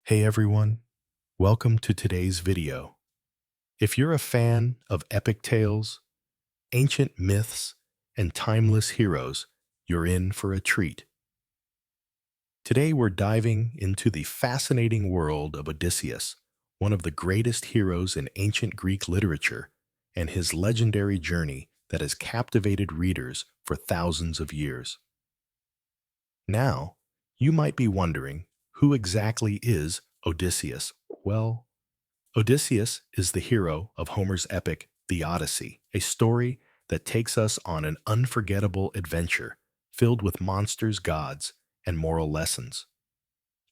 Hey everyone, welcome to today's video. If you're a fan of epic tales, ancient myths, and timeless heroes, you're in for a treat. Today we're diving into the fascinating world of Odysseus, one of the greatest heroes in ancient Greek literature, and his legendary journey that has captivated readers for thousands of years. Now, you might be wondering, who exactly is Odysseus? Well, Odysseus is the hero of Homer's epic, The Odyssey, a story that takes us on an unforgettable adventure filled with monsters, gods, and moral lessons.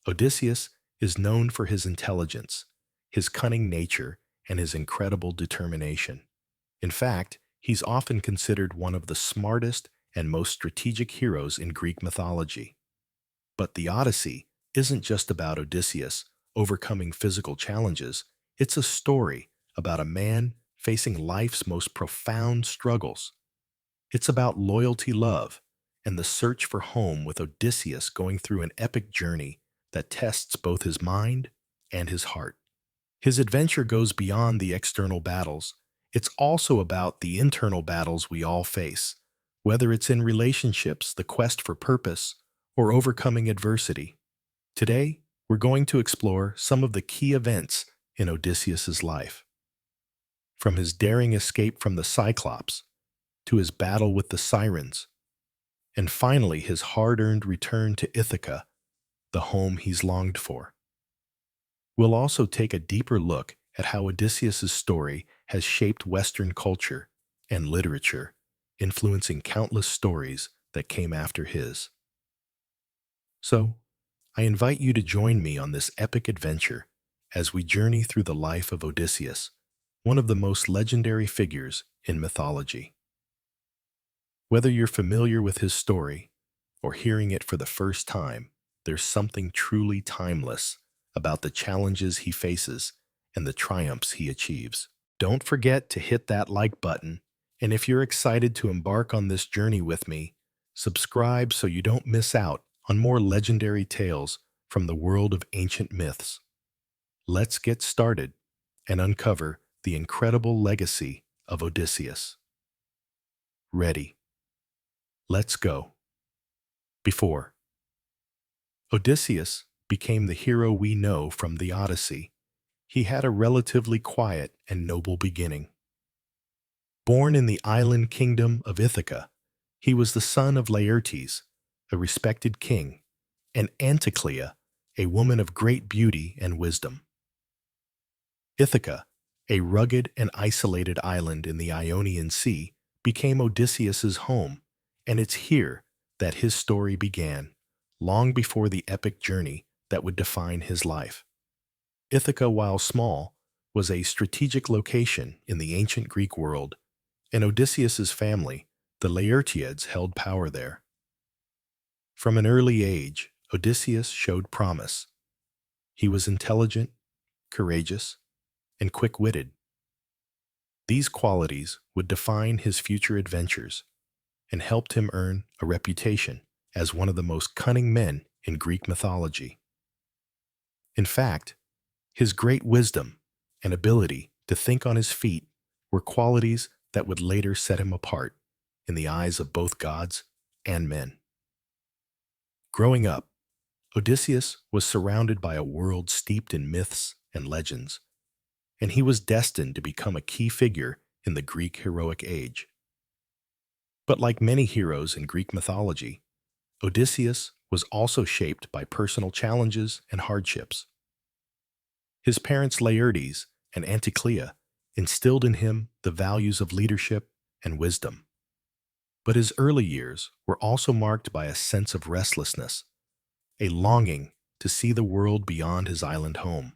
Odysseus is known for his intelligence, his cunning nature, and his incredible determination. In fact, he's often considered one of the smartest and most strategic heroes in Greek mythology. But the Odyssey isn't just about Odysseus overcoming physical challenges. It's a story about a man facing life's most profound struggles. It's about loyalty, love, and the search for home, with Odysseus going through an epic journey that tests both his mind and his heart. His adventure goes beyond the external battles. It's also about the internal battles we all face, whether it's in relationships, the quest for purpose, or overcoming adversity. Today, we're going to explore some of the key events in Odysseus's life. From his daring escape from the Cyclops, to his battle with the Sirens, and finally his hard-earned return to Ithaca, the home he's longed for. We'll also take a deeper look at how Odysseus's story has shaped Western culture and literature, influencing countless stories that came after his. So, I invite you to join me on this epic adventure as we journey through the life of Odysseus, one of the most legendary figures in mythology. Whether you're familiar with his story or hearing it for the first time, there's something truly timeless about the challenges he faces and the triumphs he achieves. Don't forget to hit that like button, and if you're excited to embark on this journey with me, subscribe so you don't miss out on more legendary tales from the world of ancient myths. Let's get started and uncover the incredible legacy of Odysseus. Ready? Let's go. Before Odysseus became the hero we know from the Odyssey, he had a relatively quiet and noble beginning. Born in the island kingdom of Ithaca, he was the son of Laertes, a respected king, and Anticlea, a woman of great beauty and wisdom. Ithaca, a rugged and isolated island in the Ionian Sea, became Odysseus's home, and it's here that his story began, long before the epic journey that would define his life. Ithaca, while small, was a strategic location in the ancient Greek world, and Odysseus's family, the Laertiads, held power there. From an early age, Odysseus showed promise. He was intelligent, courageous, and quick-witted. These qualities would define his future adventures and helped him earn a reputation as one of the most cunning men in Greek mythology. In fact, his great wisdom and ability to think on his feet were qualities that would later set him apart in the eyes of both gods and men. Growing up, Odysseus was surrounded by a world steeped in myths and legends, and he was destined to become a key figure in the Greek heroic age. But like many heroes in Greek mythology, Odysseus was also shaped by personal challenges and hardships. His parents Laertes and Anticlea instilled in him the values of leadership and wisdom. But his early years were also marked by a sense of restlessness, a longing to see the world beyond his island home.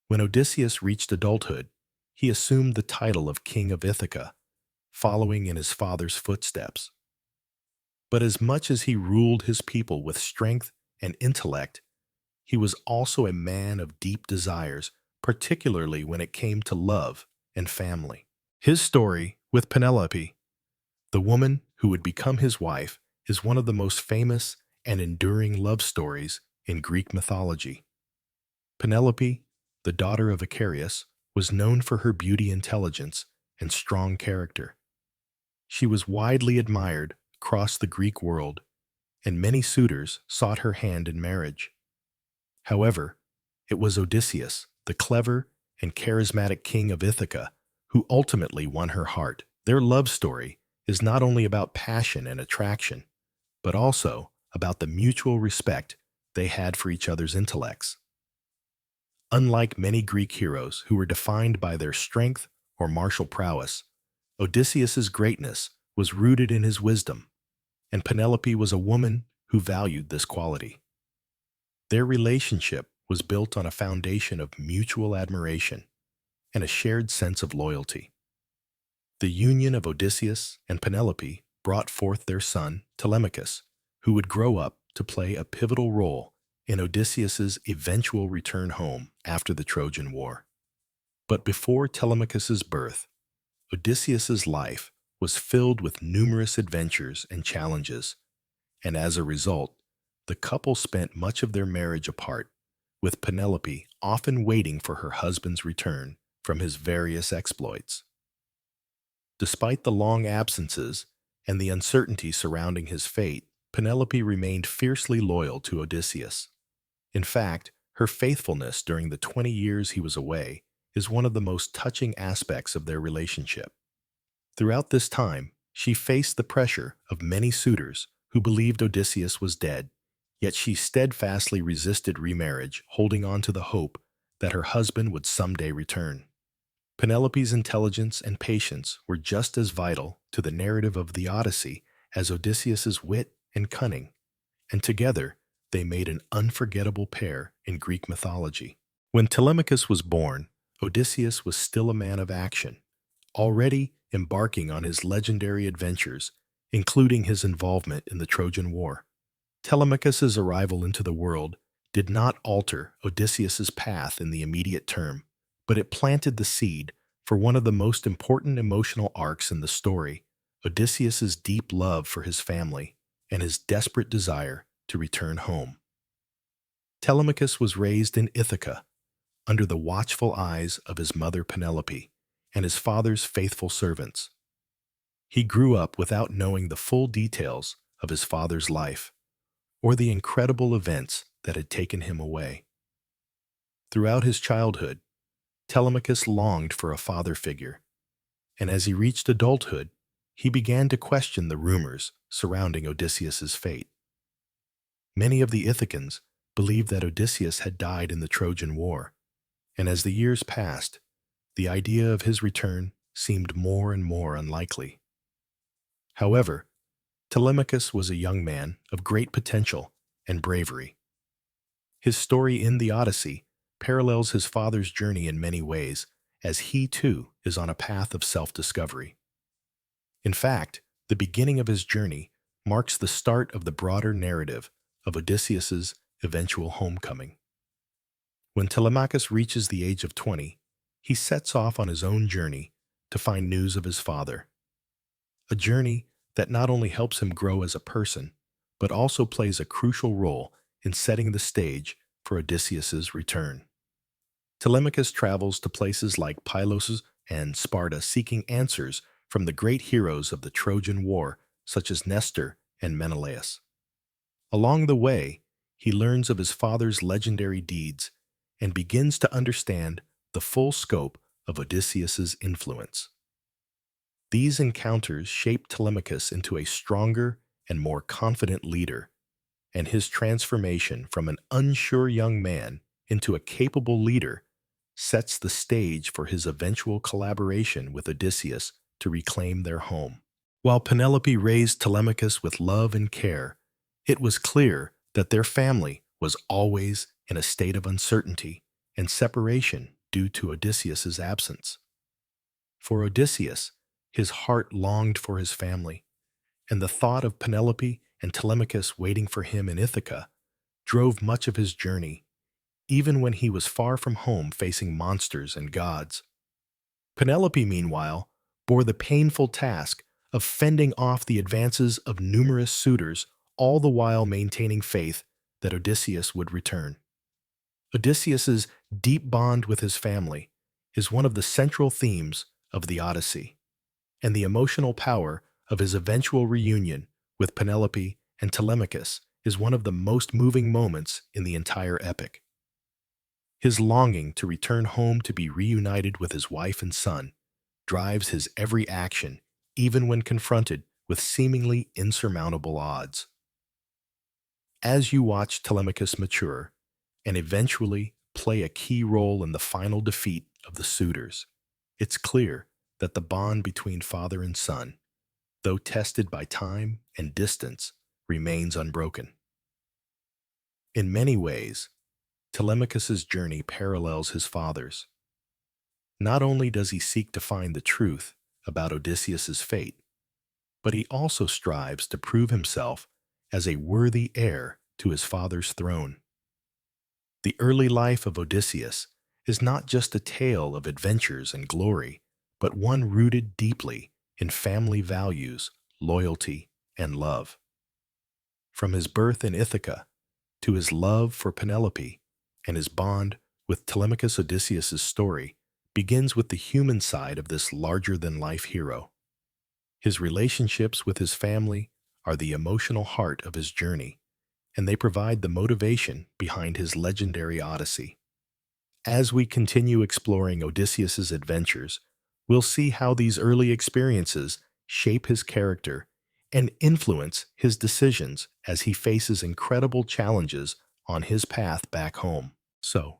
When Odysseus reached adulthood, he assumed the title of King of Ithaca, following in his father's footsteps. But as much as he ruled his people with strength and intellect, he was also a man of deep desires, particularly when it came to love and family. His story with Penelope, the woman who would become his wife, is one of the most famous and enduring love stories in Greek mythology. Penelope, the daughter of Icarius, was known for her beauty, intelligence, and strong character. She was widely admired across the Greek world, and many suitors sought her hand in marriage. However, it was Odysseus, the clever and charismatic king of Ithaca, who ultimately won her heart. Their love story is not only about passion and attraction, but also about the mutual respect they had for each other's intellects. Unlike many Greek heroes who were defined by their strength or martial prowess, Odysseus's greatness was rooted in his wisdom, and Penelope was a woman who valued this quality. Their relationship was built on a foundation of mutual admiration and a shared sense of loyalty. The union of Odysseus and Penelope brought forth their son, Telemachus, who would grow up to play a pivotal role in Odysseus's eventual return home after the Trojan War. But before Telemachus's birth, Odysseus's life was filled with numerous adventures and challenges, and as a result, the couple spent much of their marriage apart, with Penelope often waiting for her husband's return from his various exploits. Despite the long absences and the uncertainty surrounding his fate, Penelope remained fiercely loyal to Odysseus. In fact, her faithfulness during the 20 years he was away is one of the most touching aspects of their relationship. Throughout this time, she faced the pressure of many suitors who believed Odysseus was dead, yet she steadfastly resisted remarriage, holding on to the hope that her husband would someday return. Penelope's intelligence and patience were just as vital to the narrative of the Odyssey as Odysseus's wit and cunning, and together they made an unforgettable pair in Greek mythology. When Telemachus was born, Odysseus was still a man of action, already embarking on his legendary adventures, including his involvement in the Trojan War. Telemachus's arrival into the world did not alter Odysseus's path in the immediate term, but it planted the seed for one of the most important emotional arcs in the story, Odysseus's deep love for his family and his desperate desire to return home. Telemachus was raised in Ithaca, under the watchful eyes of his mother Penelope and his father's faithful servants. He grew up without knowing the full details of his father's life or the incredible events that had taken him away. Throughout his childhood, Telemachus longed for a father figure, and as he reached adulthood, he began to question the rumors surrounding Odysseus's fate. Many of the Ithacans believed that Odysseus had died in the Trojan War, and as the years passed, the idea of his return seemed more and more unlikely. However, Telemachus was a young man of great potential and bravery. His story in the Odyssey parallels his father's journey in many ways, as he too is on a path of self-discovery. In fact, the beginning of his journey marks the start of the broader narrative of Odysseus's eventual homecoming. When Telemachus reaches the age of 20, he sets off on his own journey to find news of his father. A journey that not only helps him grow as a person, but also plays a crucial role in setting the stage for Odysseus's return. Telemachus travels to places like Pylos and Sparta seeking answers from the great heroes of the Trojan War, such as Nestor and Menelaus. Along the way, he learns of his father's legendary deeds and begins to understand the full scope of Odysseus's influence. These encounters shape Telemachus into a stronger and more confident leader, and his transformation from an unsure young man into a capable leader sets the stage for his eventual collaboration with Odysseus to reclaim their home. While Penelope raised Telemachus with love and care, it was clear that their family was always in a state of uncertainty and separation due to Odysseus's absence. For Odysseus, his heart longed for his family, and the thought of Penelope and Telemachus waiting for him in Ithaca drove much of his journey, even when he was far from home facing monsters and gods. Penelope, meanwhile, bore the painful task of fending off the advances of numerous suitors, all the while maintaining faith that Odysseus would return. Odysseus's deep bond with his family is one of the central themes of the Odyssey, and the emotional power of his eventual reunion with Penelope and Telemachus is one of the most moving moments in the entire epic. His longing to return home to be reunited with his wife and son drives his every action, even when confronted with seemingly insurmountable odds. As you watch Telemachus mature and eventually play a key role in the final defeat of the suitors, it's clear that the bond between father and son, though tested by time and distance, remains unbroken. In many ways, Telemachus's journey parallels his father's. Not only does he seek to find the truth about Odysseus's fate, but he also strives to prove himself as a worthy heir to his father's throne. The early life of Odysseus is not just a tale of adventures and glory, but one rooted deeply in family values, loyalty, and love. From his birth in Ithaca to his love for Penelope and his bond with Telemachus, Odysseus's story begins with the human side of this larger-than-life hero. His relationships with his family are the emotional heart of his journey, and they provide the motivation behind his legendary Odyssey. As we continue exploring Odysseus's adventures, we'll see how these early experiences shape his character and influence his decisions as he faces incredible challenges on his path back home. So,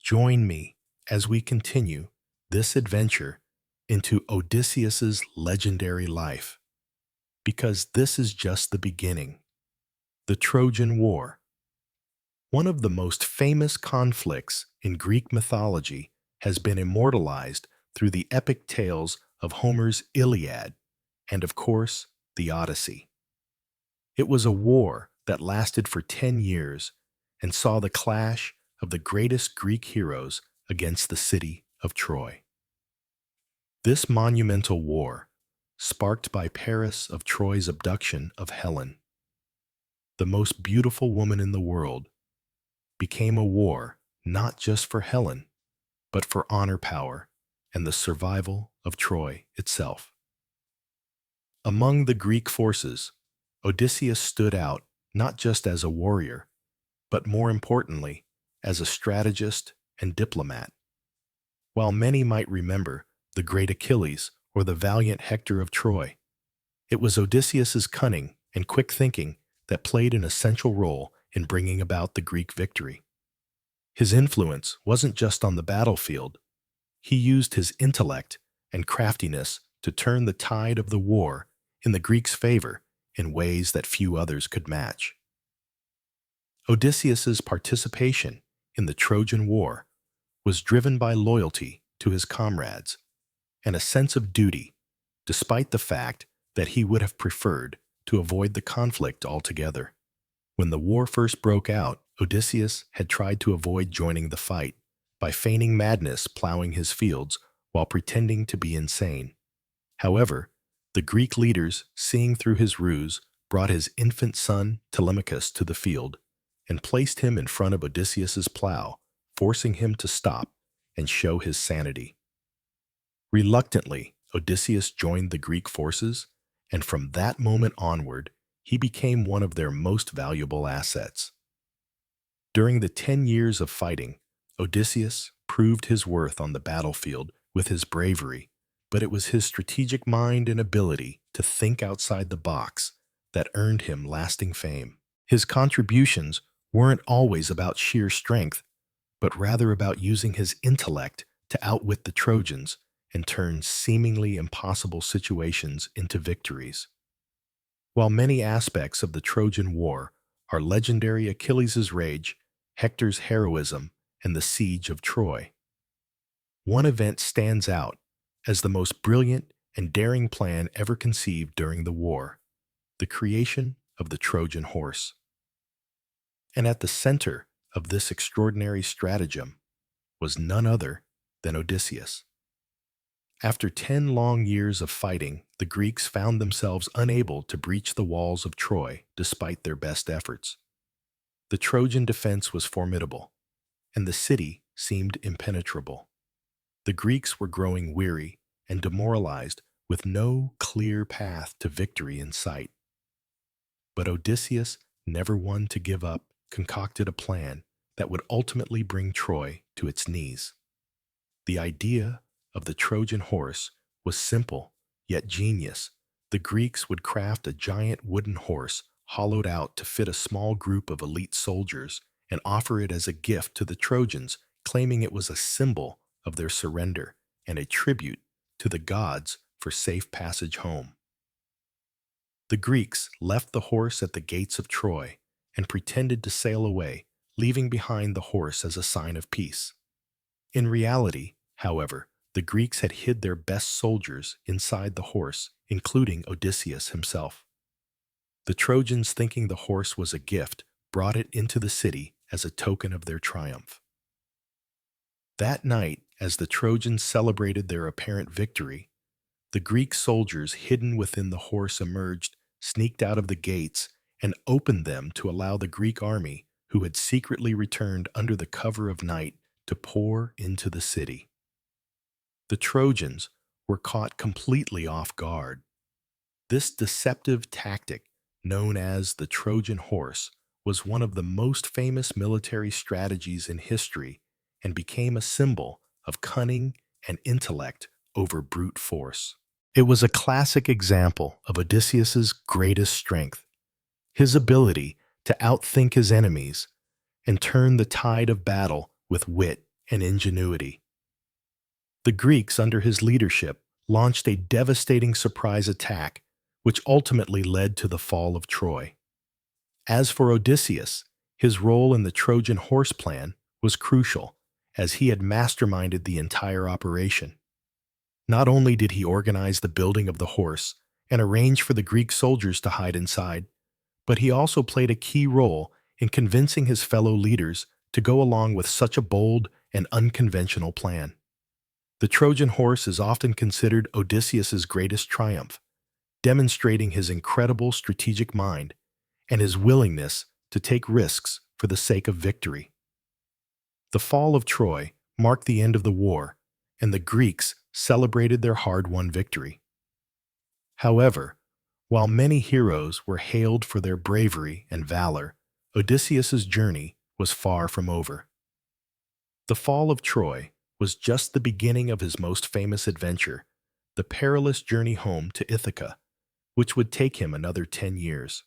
join me as we continue this adventure into Odysseus's legendary life, because this is just the beginning. The Trojan War. One of the most famous conflicts in Greek mythology has been immortalized through the epic tales of Homer's Iliad and, of course, the Odyssey. It was a war that lasted for 10 years and saw the clash of the greatest Greek heroes against the city of Troy. This monumental war, sparked by Paris of Troy's abduction of Helen, the most beautiful woman in the world, became a war not just for Helen, but for honor, power, and the survival of Troy itself. Among the Greek forces, Odysseus stood out not just as a warrior, but more importantly, as a strategist and diplomat. While many might remember the great Achilles or the valiant Hector of Troy, it was Odysseus's cunning and quick thinking that played an essential role in bringing about the Greek victory. His influence wasn't just on the battlefield. He used his intellect and craftiness to turn the tide of the war in the Greeks' favor in ways that few others could match. Odysseus's participation in the Trojan War was driven by loyalty to his comrades and a sense of duty, despite the fact that he would have preferred to avoid the conflict altogether. When the war first broke out, Odysseus had tried to avoid joining the fight by feigning madness, plowing his fields while pretending to be insane. However, the Greek leaders, seeing through his ruse, brought his infant son Telemachus to the field and placed him in front of Odysseus's plow, forcing him to stop and show his sanity. Reluctantly, Odysseus joined the Greek forces, and from that moment onward, he became one of their most valuable assets. During the 10 years of fighting, Odysseus proved his worth on the battlefield with his bravery, but it was his strategic mind and ability to think outside the box that earned him lasting fame. His contributions weren't always about sheer strength, but rather about using his intellect to outwit the Trojans and turn seemingly impossible situations into victories. While many aspects of the Trojan War are legendary, Achilles' rage, Hector's heroism, and the siege of Troy, one event stands out as the most brilliant and daring plan ever conceived during the war: the creation of the Trojan horse. And at the center of this extraordinary stratagem was none other than Odysseus. After 10 long years of fighting, the Greeks found themselves unable to breach the walls of Troy despite their best efforts. The Trojan defense was formidable, and the city seemed impenetrable. The Greeks were growing weary and demoralized with no clear path to victory in sight. But Odysseus, never one to give up, concocted a plan that would ultimately bring Troy to its knees. The idea of the Trojan horse was simple, yet genius. The Greeks would craft a giant wooden horse hollowed out to fit a small group of elite soldiers and offer it as a gift to the Trojans, claiming it was a symbol of their surrender and a tribute to the gods for safe passage home. The Greeks left the horse at the gates of Troy and pretended to sail away, leaving behind the horse as a sign of peace. In reality, however, the Greeks had hid their best soldiers inside the horse, including Odysseus himself. The Trojans, thinking the horse was a gift, brought it into the city as a token of their triumph. That night, as the Trojans celebrated their apparent victory, the Greek soldiers hidden within the horse emerged, sneaked out of the gates, and opened them to allow the Greek army, who had secretly returned under the cover of night, to pour into the city. The Trojans were caught completely off guard. This deceptive tactic, known as the Trojan horse, was one of the most famous military strategies in history and became a symbol of cunning and intellect over brute force. It was a classic example of Odysseus's greatest strength, his ability to outthink his enemies and turn the tide of battle with wit and ingenuity. The Greeks, under his leadership, launched a devastating surprise attack, which ultimately led to the fall of Troy. As for Odysseus, his role in the Trojan horse plan was crucial, as he had masterminded the entire operation. Not only did he organize the building of the horse and arrange for the Greek soldiers to hide inside, but he also played a key role in convincing his fellow leaders to go along with such a bold and unconventional plan. The Trojan horse is often considered Odysseus's greatest triumph, demonstrating his incredible strategic mind and his willingness to take risks for the sake of victory. The fall of Troy marked the end of the war, and the Greeks celebrated their hard-won victory. However, while many heroes were hailed for their bravery and valor, Odysseus's journey was far from over. The fall of Troy was just the beginning of his most famous adventure, the perilous journey home to Ithaca, which would take him another 10 years.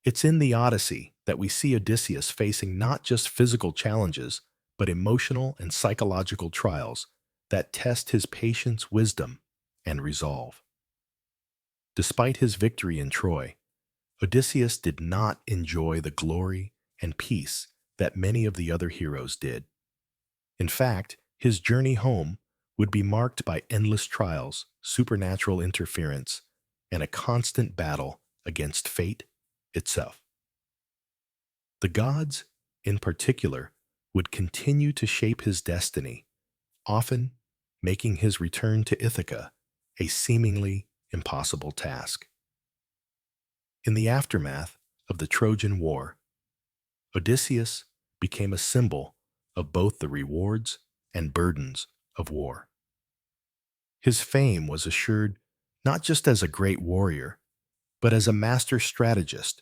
It's in the Odyssey that we see Odysseus facing not just physical challenges, but emotional and psychological trials that test his patience, wisdom, and resolve. Despite his victory in Troy, Odysseus did not enjoy the glory and peace that many of the other heroes did. In fact, his journey home would be marked by endless trials, supernatural interference, and a constant battle against fate itself. The gods, in particular, would continue to shape his destiny, often making his return to Ithaca a seemingly impossible task. In the aftermath of the Trojan War, Odysseus became a symbol of both the rewards and burdens of war. His fame was assured not just as a great warrior, but as a master strategist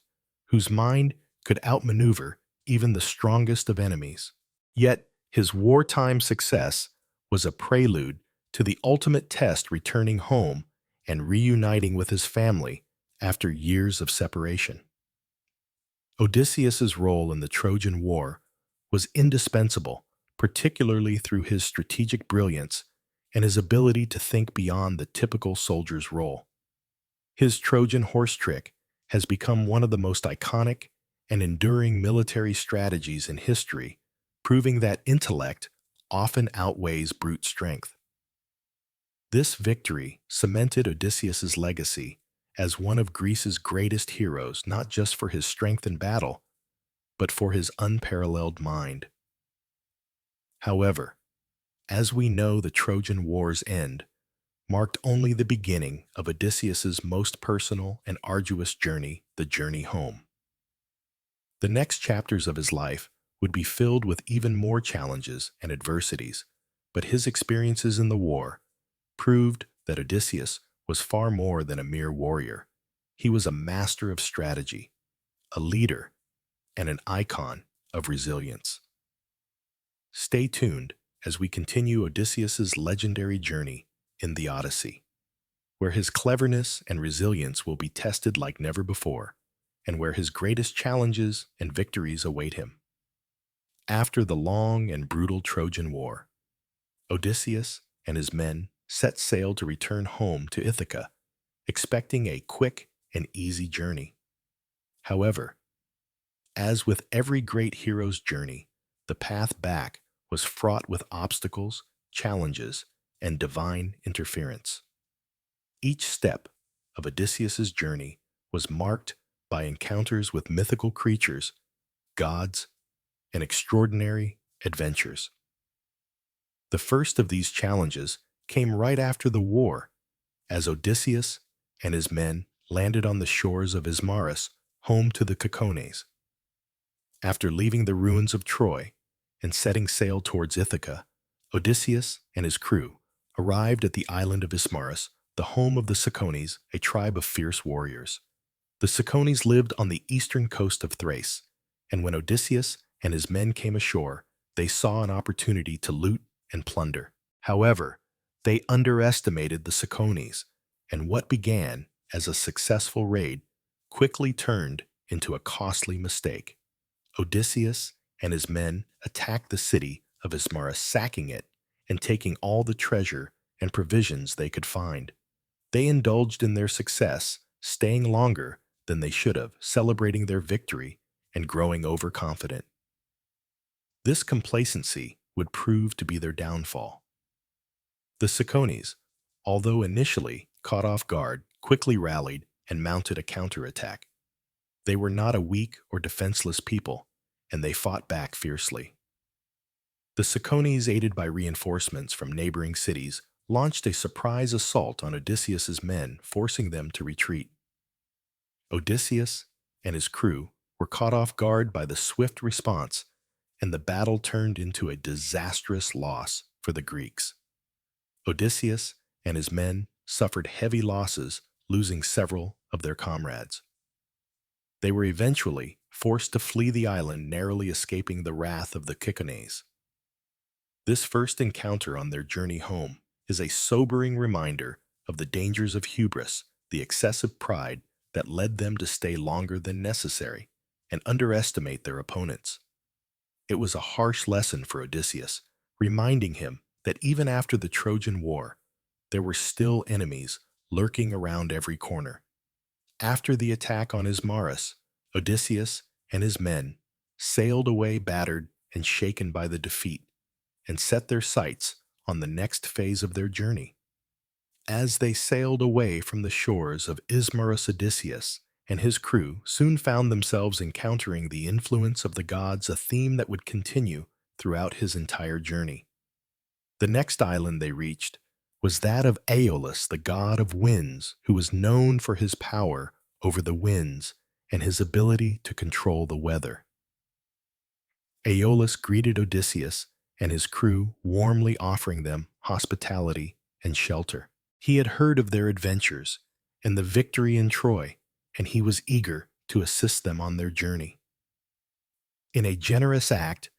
whose mind could outmaneuver even the strongest of enemies. Yet his wartime success was a prelude to the ultimate test, returning home and reuniting with his family after years of separation. Odysseus's role in the Trojan War was indispensable, particularly through his strategic brilliance and his ability to think beyond the typical soldier's role. His Trojan horse trick has become one of the most iconic and enduring military strategies in history, proving that intellect often outweighs brute strength. This victory cemented Odysseus's legacy as one of Greece's greatest heroes, not just for his strength in battle, but for his unparalleled mind. However, as we know, the Trojan War's end marked only the beginning of Odysseus's most personal and arduous journey, the journey home. The next chapters of his life would be filled with even more challenges and adversities, but his experiences in the war proved that Odysseus was far more than a mere warrior. He was a master of strategy, a leader, and an icon of resilience. Stay tuned as we continue Odysseus's legendary journey in the Odyssey, where his cleverness and resilience will be tested like never before, and where his greatest challenges and victories await him. After the long and brutal Trojan War, Odysseus and his men set sail to return home to Ithaca, expecting a quick and easy journey. However, as with every great hero's journey, the path back was fraught with obstacles, challenges, and divine interference. Each step of Odysseus's journey was marked by encounters with mythical creatures, gods, and extraordinary adventures. The first of these challenges came right after the war, as Odysseus and his men landed on the shores of Ismarus, home to the Cacones. After leaving the ruins of Troy and setting sail towards Ithaca, Odysseus and his crew arrived at the island of Ismarus, the home of the Cacones, a tribe of fierce warriors. The Cacones lived on the eastern coast of Thrace, and when Odysseus and his men came ashore, they saw an opportunity to loot and plunder. However, they underestimated the Cacones, and what began as a successful raid quickly turned into a costly mistake. Odysseus and his men attacked the city of Ismarus, sacking it and taking all the treasure and provisions they could find. They indulged in their success, staying longer than they should have, celebrating their victory and growing overconfident. This complacency would prove to be their downfall. The Cacones, although initially caught off guard, quickly rallied and mounted a counterattack. They were not a weak or defenseless people, and they fought back fiercely. The Cacones, aided by reinforcements from neighboring cities, launched a surprise assault on Odysseus's men, forcing them to retreat. Odysseus and his crew were caught off guard by the swift response, and the battle turned into a disastrous loss for the Greeks. Odysseus and his men suffered heavy losses, losing several of their comrades. They were eventually forced to flee the island, narrowly escaping the wrath of the Cacones. This first encounter on their journey home is a sobering reminder of the dangers of hubris, the excessive pride that led them to stay longer than necessary and underestimate their opponents. It was a harsh lesson for Odysseus, reminding him that even after the Trojan War, there were still enemies lurking around every corner. After the attack on Ismarus, Odysseus and his men sailed away battered and shaken by the defeat, and set their sights on the next phase of their journey. As they sailed away from the shores of Ismarus, Odysseus and his crew soon found themselves encountering the influence of the gods, a theme that would continue throughout his entire journey. The next island they reached was that of Aeolus, the god of winds, who was known for his power over the winds and his ability to control the weather. Aeolus greeted Odysseus and his crew, warmly offering them hospitality and shelter. He had heard of their adventures and the victory in Troy, and he was eager to assist them on their journey. In a generous act,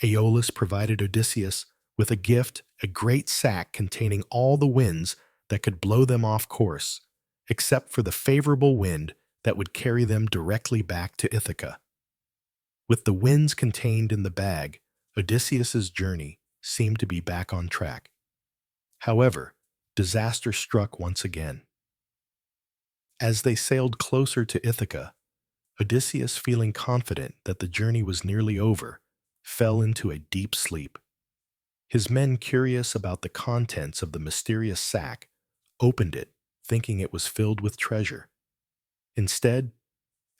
Aeolus provided Odysseus with a gift, a great sack containing all the winds that could blow them off course, except for the favorable wind that would carry them directly back to Ithaca. With the winds contained in the bag, Odysseus's journey seemed to be back on track. However, disaster struck once again. As they sailed closer to Ithaca, Odysseus, feeling confident that the journey was nearly over, fell into a deep sleep. His men, curious about the contents of the mysterious sack, opened it, thinking it was filled with treasure. Instead,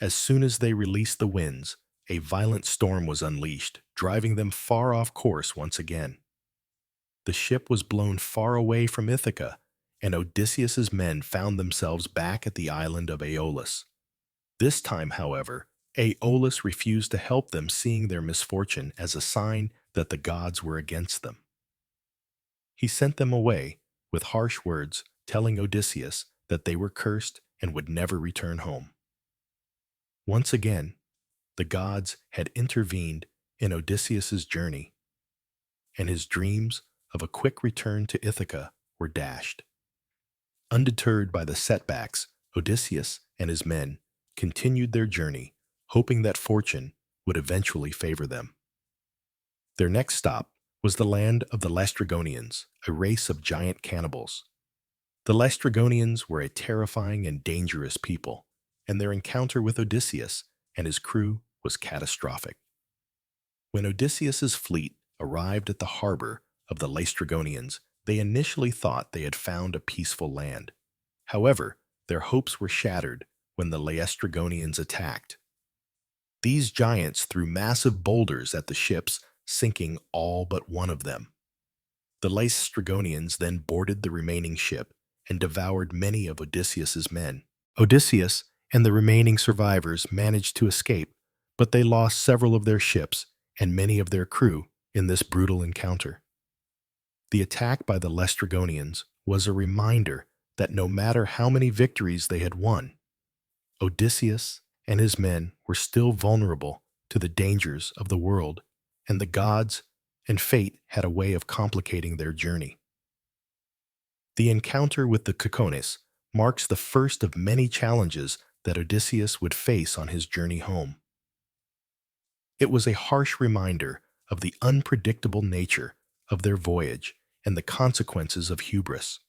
as soon as they released the winds, a violent storm was unleashed, driving them far off course once again. The ship was blown far away from Ithaca, and Odysseus's men found themselves back at the island of Aeolus. This time, however, Aeolus refused to help them, seeing their misfortune as a sign that the gods were against them. He sent them away with harsh words, telling Odysseus that they were cursed and would never return home. Once again, the gods had intervened in Odysseus's journey, and his dreams of a quick return to Ithaca were dashed. Undeterred by the setbacks, Odysseus and his men continued their journey, hoping that fortune would eventually favor them. Their next stop was the land of the Laestrygonians, a race of giant cannibals. The Laestrygonians were a terrifying and dangerous people, and their encounter with Odysseus and his crew was catastrophic. When Odysseus's fleet arrived at the harbor of the Laestrygonians, they initially thought they had found a peaceful land. However, their hopes were shattered when the Laestrygonians attacked. These giants threw massive boulders at the ships, sinking all but one of them. The Laestrygonians then boarded the remaining ship and devoured many of Odysseus's men. Odysseus and the remaining survivors managed to escape, but they lost several of their ships and many of their crew in this brutal encounter. The attack by the Laestrygonians was a reminder that no matter how many victories they had won, Odysseus and his men were still vulnerable to the dangers of the world, and the gods and fate had a way of complicating their journey. The encounter with the Cicones marks the first of many challenges that Odysseus would face on his journey home. It was a harsh reminder of the unpredictable nature of their voyage and the consequences of hubris.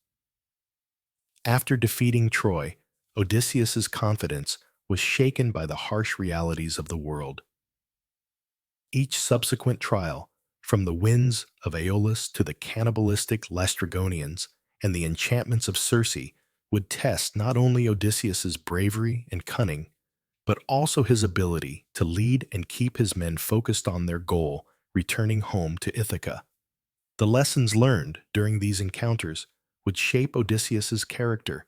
After defeating Troy, Odysseus's confidence was shaken by the harsh realities of the world. Each subsequent trial, from the winds of Aeolus to the cannibalistic Laestrygonians and the enchantments of Circe, would test not only Odysseus's bravery and cunning, but also his ability to lead and keep his men focused on their goal, returning home to Ithaca. The lessons learned during these encounters would shape Odysseus's character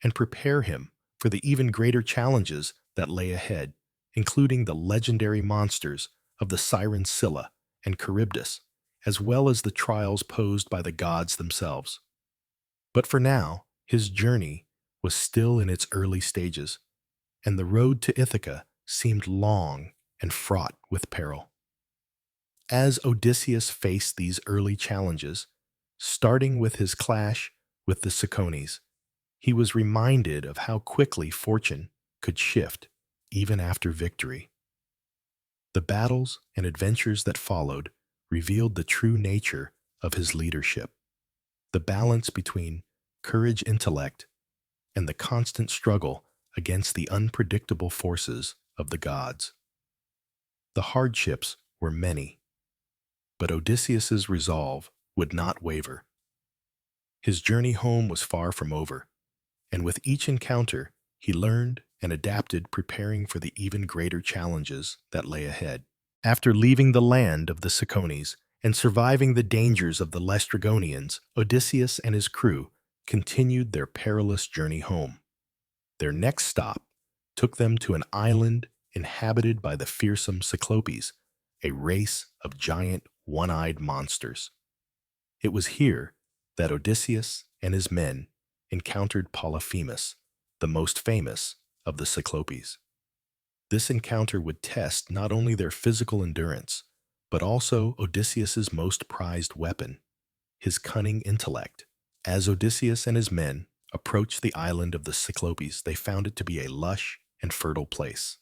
and prepare him for the even greater challenges that lay ahead, including the legendary monsters of the Sirens Scylla and Charybdis, as well as the trials posed by the gods themselves. But for now, his journey was still in its early stages, and the road to Ithaca seemed long and fraught with peril. As Odysseus faced these early challenges, starting with his clash with the Cicones, he was reminded of how quickly fortune could shift even after victory. The battles and adventures that followed revealed the true nature of his leadership, the balance between courage, intellect, and the constant struggle against the unpredictable forces of the gods. The hardships were many, but Odysseus's resolve would not waver. His journey home was far from over, and with each encounter, he learned and adapted, preparing for the even greater challenges that lay ahead. After leaving the land of the Cicones and surviving the dangers of the Laestrygonians, Odysseus and his crew continued their perilous journey home. Their next stop took them to an island inhabited by the fearsome Cyclopes, a race of giant one-eyed monsters. It was here that Odysseus and his men encountered Polyphemus, the most famous of the Cyclopes. This encounter would test not only their physical endurance, but also Odysseus's most prized weapon, his cunning intellect. As Odysseus and his men approached the island of the Cyclopes, they found it to be a lush and fertile place.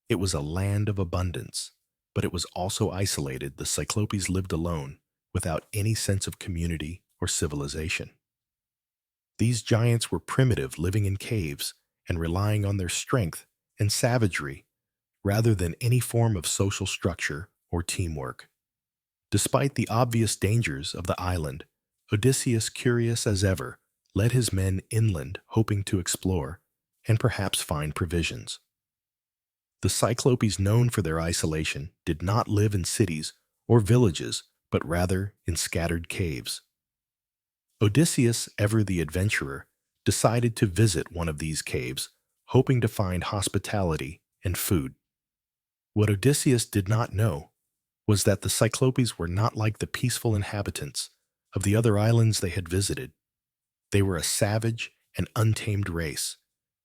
It was a land of abundance, but it was also isolated. The Cyclopes lived alone, without any sense of community or civilization. These giants were primitive, living in caves and relying on their strength and savagery rather than any form of social structure or teamwork. Despite the obvious dangers of the island, Odysseus, curious as ever, led his men inland, hoping to explore and perhaps find provisions. The Cyclopes, known for their isolation, did not live in cities or villages, but rather in scattered caves. Odysseus, ever the adventurer, decided to visit one of these caves, hoping to find hospitality and food. What Odysseus did not know was that the Cyclopes were not like the peaceful inhabitants of the other islands they had visited. They were a savage and untamed race,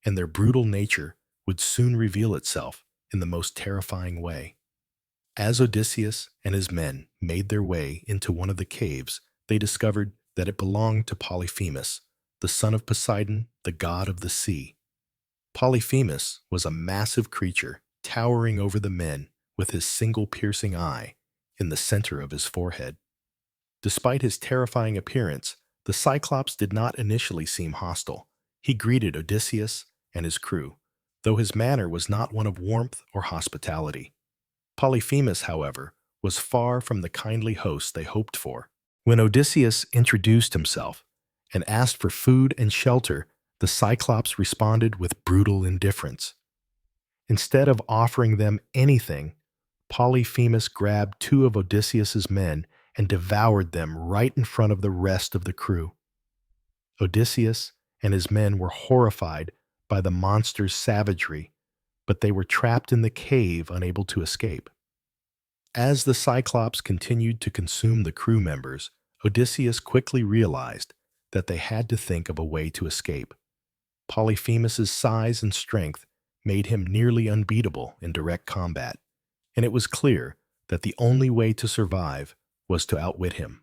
and their brutal nature would soon reveal itself in the most terrifying way. As Odysseus and his men made their way into one of the caves, they discovered that it belonged to Polyphemus, the son of Poseidon, the god of the sea. Polyphemus was a massive creature towering over the men with his single piercing eye in the center of his forehead. Despite his terrifying appearance, the Cyclops did not initially seem hostile. He greeted Odysseus and his crew, though his manner was not one of warmth or hospitality. Polyphemus, however, was far from the kindly host they hoped for. When Odysseus introduced himself and asked for food and shelter, the Cyclops responded with brutal indifference. Instead of offering them anything, Polyphemus grabbed two of Odysseus's men and devoured them right in front of the rest of the crew. Odysseus and his men were horrified by the monster's savagery, but they were trapped in the cave, unable to escape. As the Cyclops continued to consume the crew members, Odysseus quickly realized that they had to think of a way to escape. Polyphemus's size and strength made him nearly unbeatable in direct combat, and it was clear that the only way to survive was to outwit him.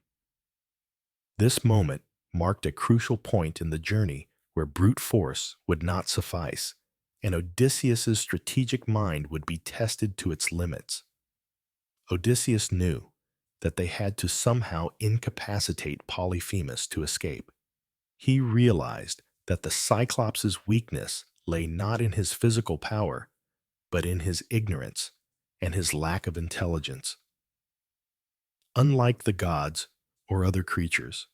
This moment marked a crucial point in the journey where brute force would not suffice, and Odysseus's strategic mind would be tested to its limits. Odysseus knew that they had to somehow incapacitate Polyphemus to escape. He realized that the Cyclops' weakness lay not in his physical power, but in his ignorance and his lack of intelligence. Unlike the gods or other creatures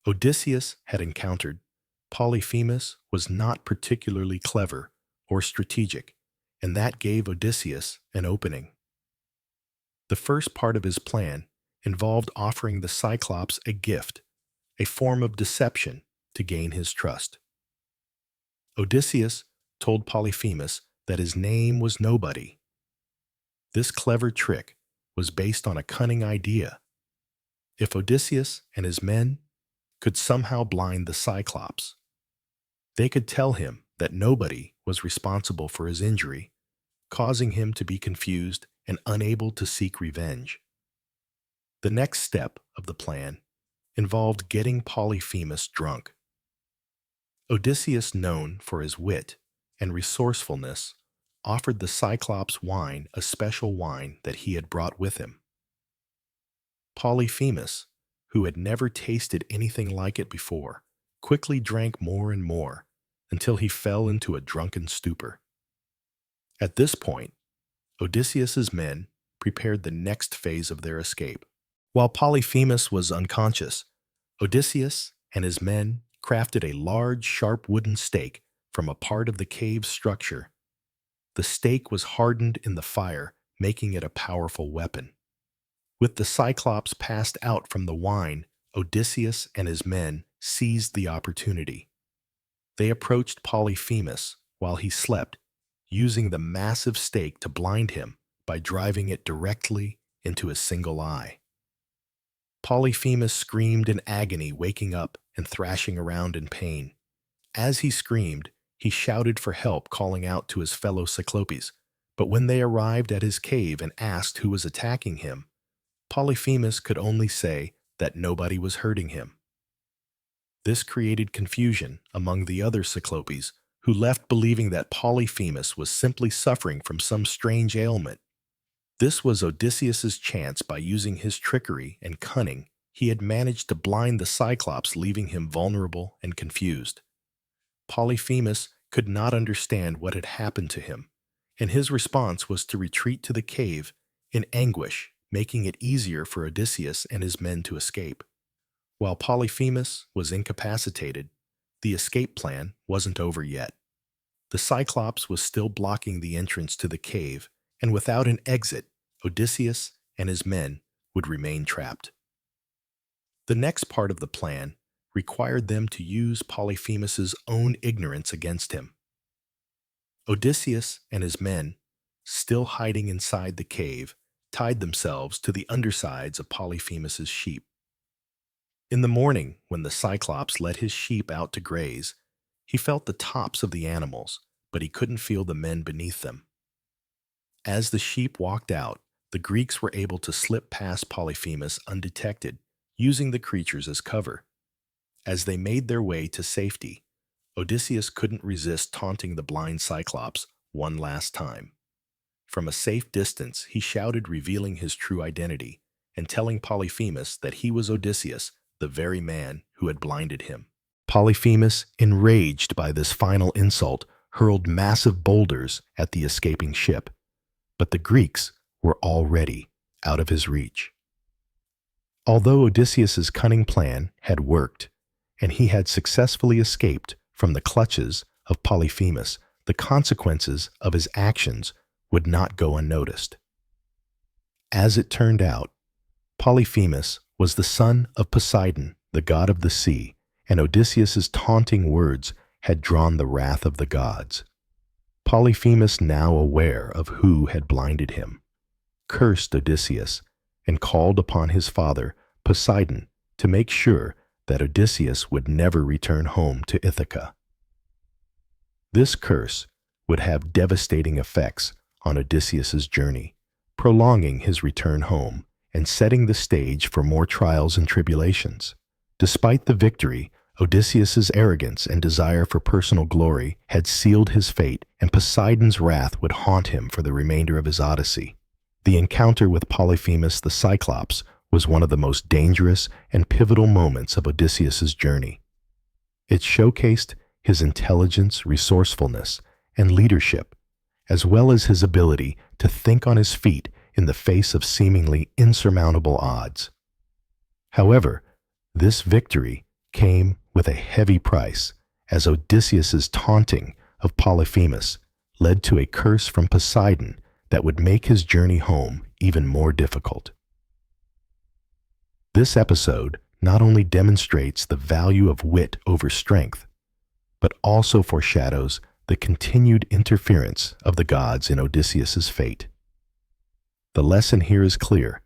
Odysseus had encountered, Polyphemus was not particularly clever or strategic, and that gave Odysseus an opening. The first part of his plan involved offering the Cyclops a gift, a form of deception to gain his trust. Odysseus told Polyphemus that his name was Nobody. This clever trick was based on a cunning idea. If Odysseus and his men could somehow blind the Cyclops, they could tell him that Nobody was responsible for his injury, causing him to be confused and unable to seek revenge. The next step of the plan involved getting Polyphemus drunk. Odysseus, known for his wit and resourcefulness, offered the Cyclops wine, a special wine that he had brought with him. Polyphemus, who had never tasted anything like it before, quickly drank more and more until he fell into a drunken stupor. At this point, Odysseus's men prepared the next phase of their escape. While Polyphemus was unconscious, Odysseus and his men crafted a large, sharp wooden stake from a part of the cave's structure. The stake was hardened in the fire, making it a powerful weapon. With the Cyclops passed out from the wine, Odysseus and his men seized the opportunity. They approached Polyphemus while he slept, using the massive stake to blind him by driving it directly into his single eye. Polyphemus screamed in agony, waking up and thrashing around in pain. As he screamed, he shouted for help, calling out to his fellow Cyclopes. But when they arrived at his cave and asked who was attacking him, Polyphemus could only say that nobody was hurting him. This created confusion among the other Cyclopes, who left believing that Polyphemus was simply suffering from some strange ailment. This was Odysseus's chance. By using his trickery and cunning, he had managed to blind the Cyclops, leaving him vulnerable and confused. Polyphemus could not understand what had happened to him, and his response was to retreat to the cave in anguish, making it easier for Odysseus and his men to escape. While Polyphemus was incapacitated, the escape plan wasn't over yet. The Cyclops was still blocking the entrance to the cave, and without an exit, Odysseus and his men would remain trapped. The next part of the plan required them to use Polyphemus's own ignorance against him. Odysseus and his men still hiding inside the cave, tied themselves to the undersides of Polyphemus's sheep. In the morning, when the Cyclops let his sheep out to graze, he felt the tops of the animals, but he couldn't feel the men beneath them. As the sheep walked out, the Greeks were able to slip past Polyphemus undetected, using the creatures as cover. As they made their way to safety, Odysseus couldn't resist taunting the blind Cyclops one last time. From a safe distance, he shouted, revealing his true identity and telling Polyphemus that he was Odysseus, the very man who had blinded him. Polyphemus, enraged by this final insult, hurled massive boulders at the escaping ship, but the Greeks were already out of his reach. Although Odysseus's cunning plan had worked, and he had successfully escaped from the clutches of Polyphemus, the consequences of his actions would not go unnoticed. As it turned out, Polyphemus was the son of Poseidon, the god of the sea, and Odysseus's taunting words had drawn the wrath of the gods. Polyphemus, now aware of who had blinded him, cursed Odysseus and called upon his father, Poseidon, to make sure that Odysseus would never return home to Ithaca. This curse would have devastating effects on Odysseus's journey, prolonging his return home and setting the stage for more trials and tribulations. Despite the victory, Odysseus's arrogance and desire for personal glory had sealed his fate, and Poseidon's wrath would haunt him for the remainder of his Odyssey. The encounter with Polyphemus the Cyclops was one of the most dangerous and pivotal moments of Odysseus's journey. It showcased his intelligence, resourcefulness, and leadership, as well as his ability to think on his feet in the face of seemingly insurmountable odds. However, this victory came with a heavy price, as Odysseus's taunting of Polyphemus led to a curse from Poseidon that would make his journey home even more difficult. This episode not only demonstrates the value of wit over strength, but also foreshadows the continued interference of the gods in Odysseus's fate. The lesson here is clear.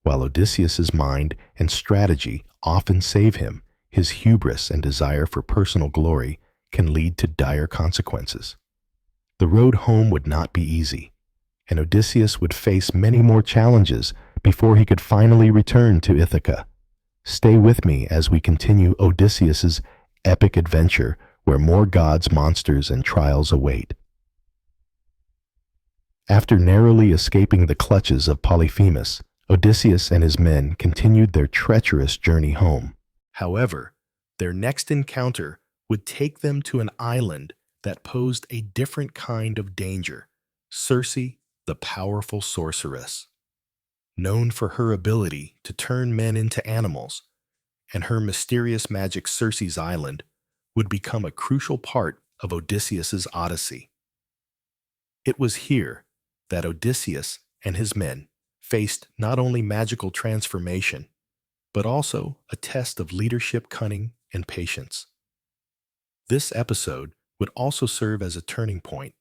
While Odysseus's mind and strategy often save him, his hubris and desire for personal glory can lead to dire consequences. The road home would not be easy, and Odysseus would face many more challenges before he could finally return to Ithaca. Stay with me as we continue Odysseus's epic adventure, where more gods, monsters, and trials await. After narrowly escaping the clutches of Polyphemus, Odysseus and his men continued their treacherous journey home. However, their next encounter would take them to an island that posed a different kind of danger: Circe, the powerful sorceress. Known for her ability to turn men into animals, and her mysterious magic, Circe's Island would become a crucial part of Odysseus's Odyssey. It was here that Odysseus and his men faced not only magical transformation, but also a test of leadership, cunning, and patience. This episode would also serve as a turning point,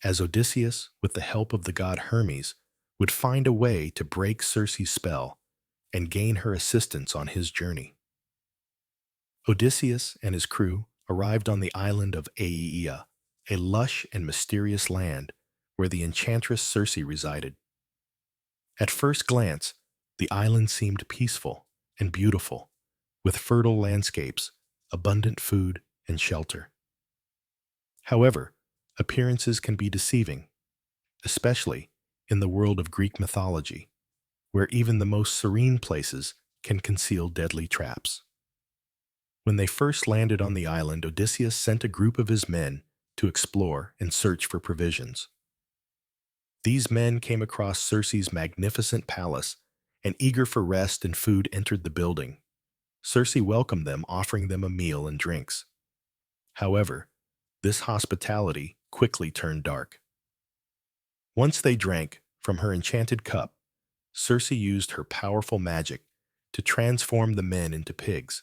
as Odysseus, with the help of the god Hermes, would find a way to break Circe's spell and gain her assistance on his journey. Odysseus and his crew arrived on the island of Aeaea, a lush and mysterious land where the enchantress Circe resided. At first glance, the island seemed peaceful and beautiful, with fertile landscapes, abundant food, and shelter. However, appearances can be deceiving, especially in the world of Greek mythology, where even the most serene places can conceal deadly traps. When they first landed on the island, Odysseus sent a group of his men to explore and search for provisions. These men came across Circe's magnificent palace, and eager for rest and food entered the building. Circe welcomed them, offering them a meal and drinks. However, this hospitality quickly turned dark. Once they drank from her enchanted cup, Circe used her powerful magic to transform the men into pigs.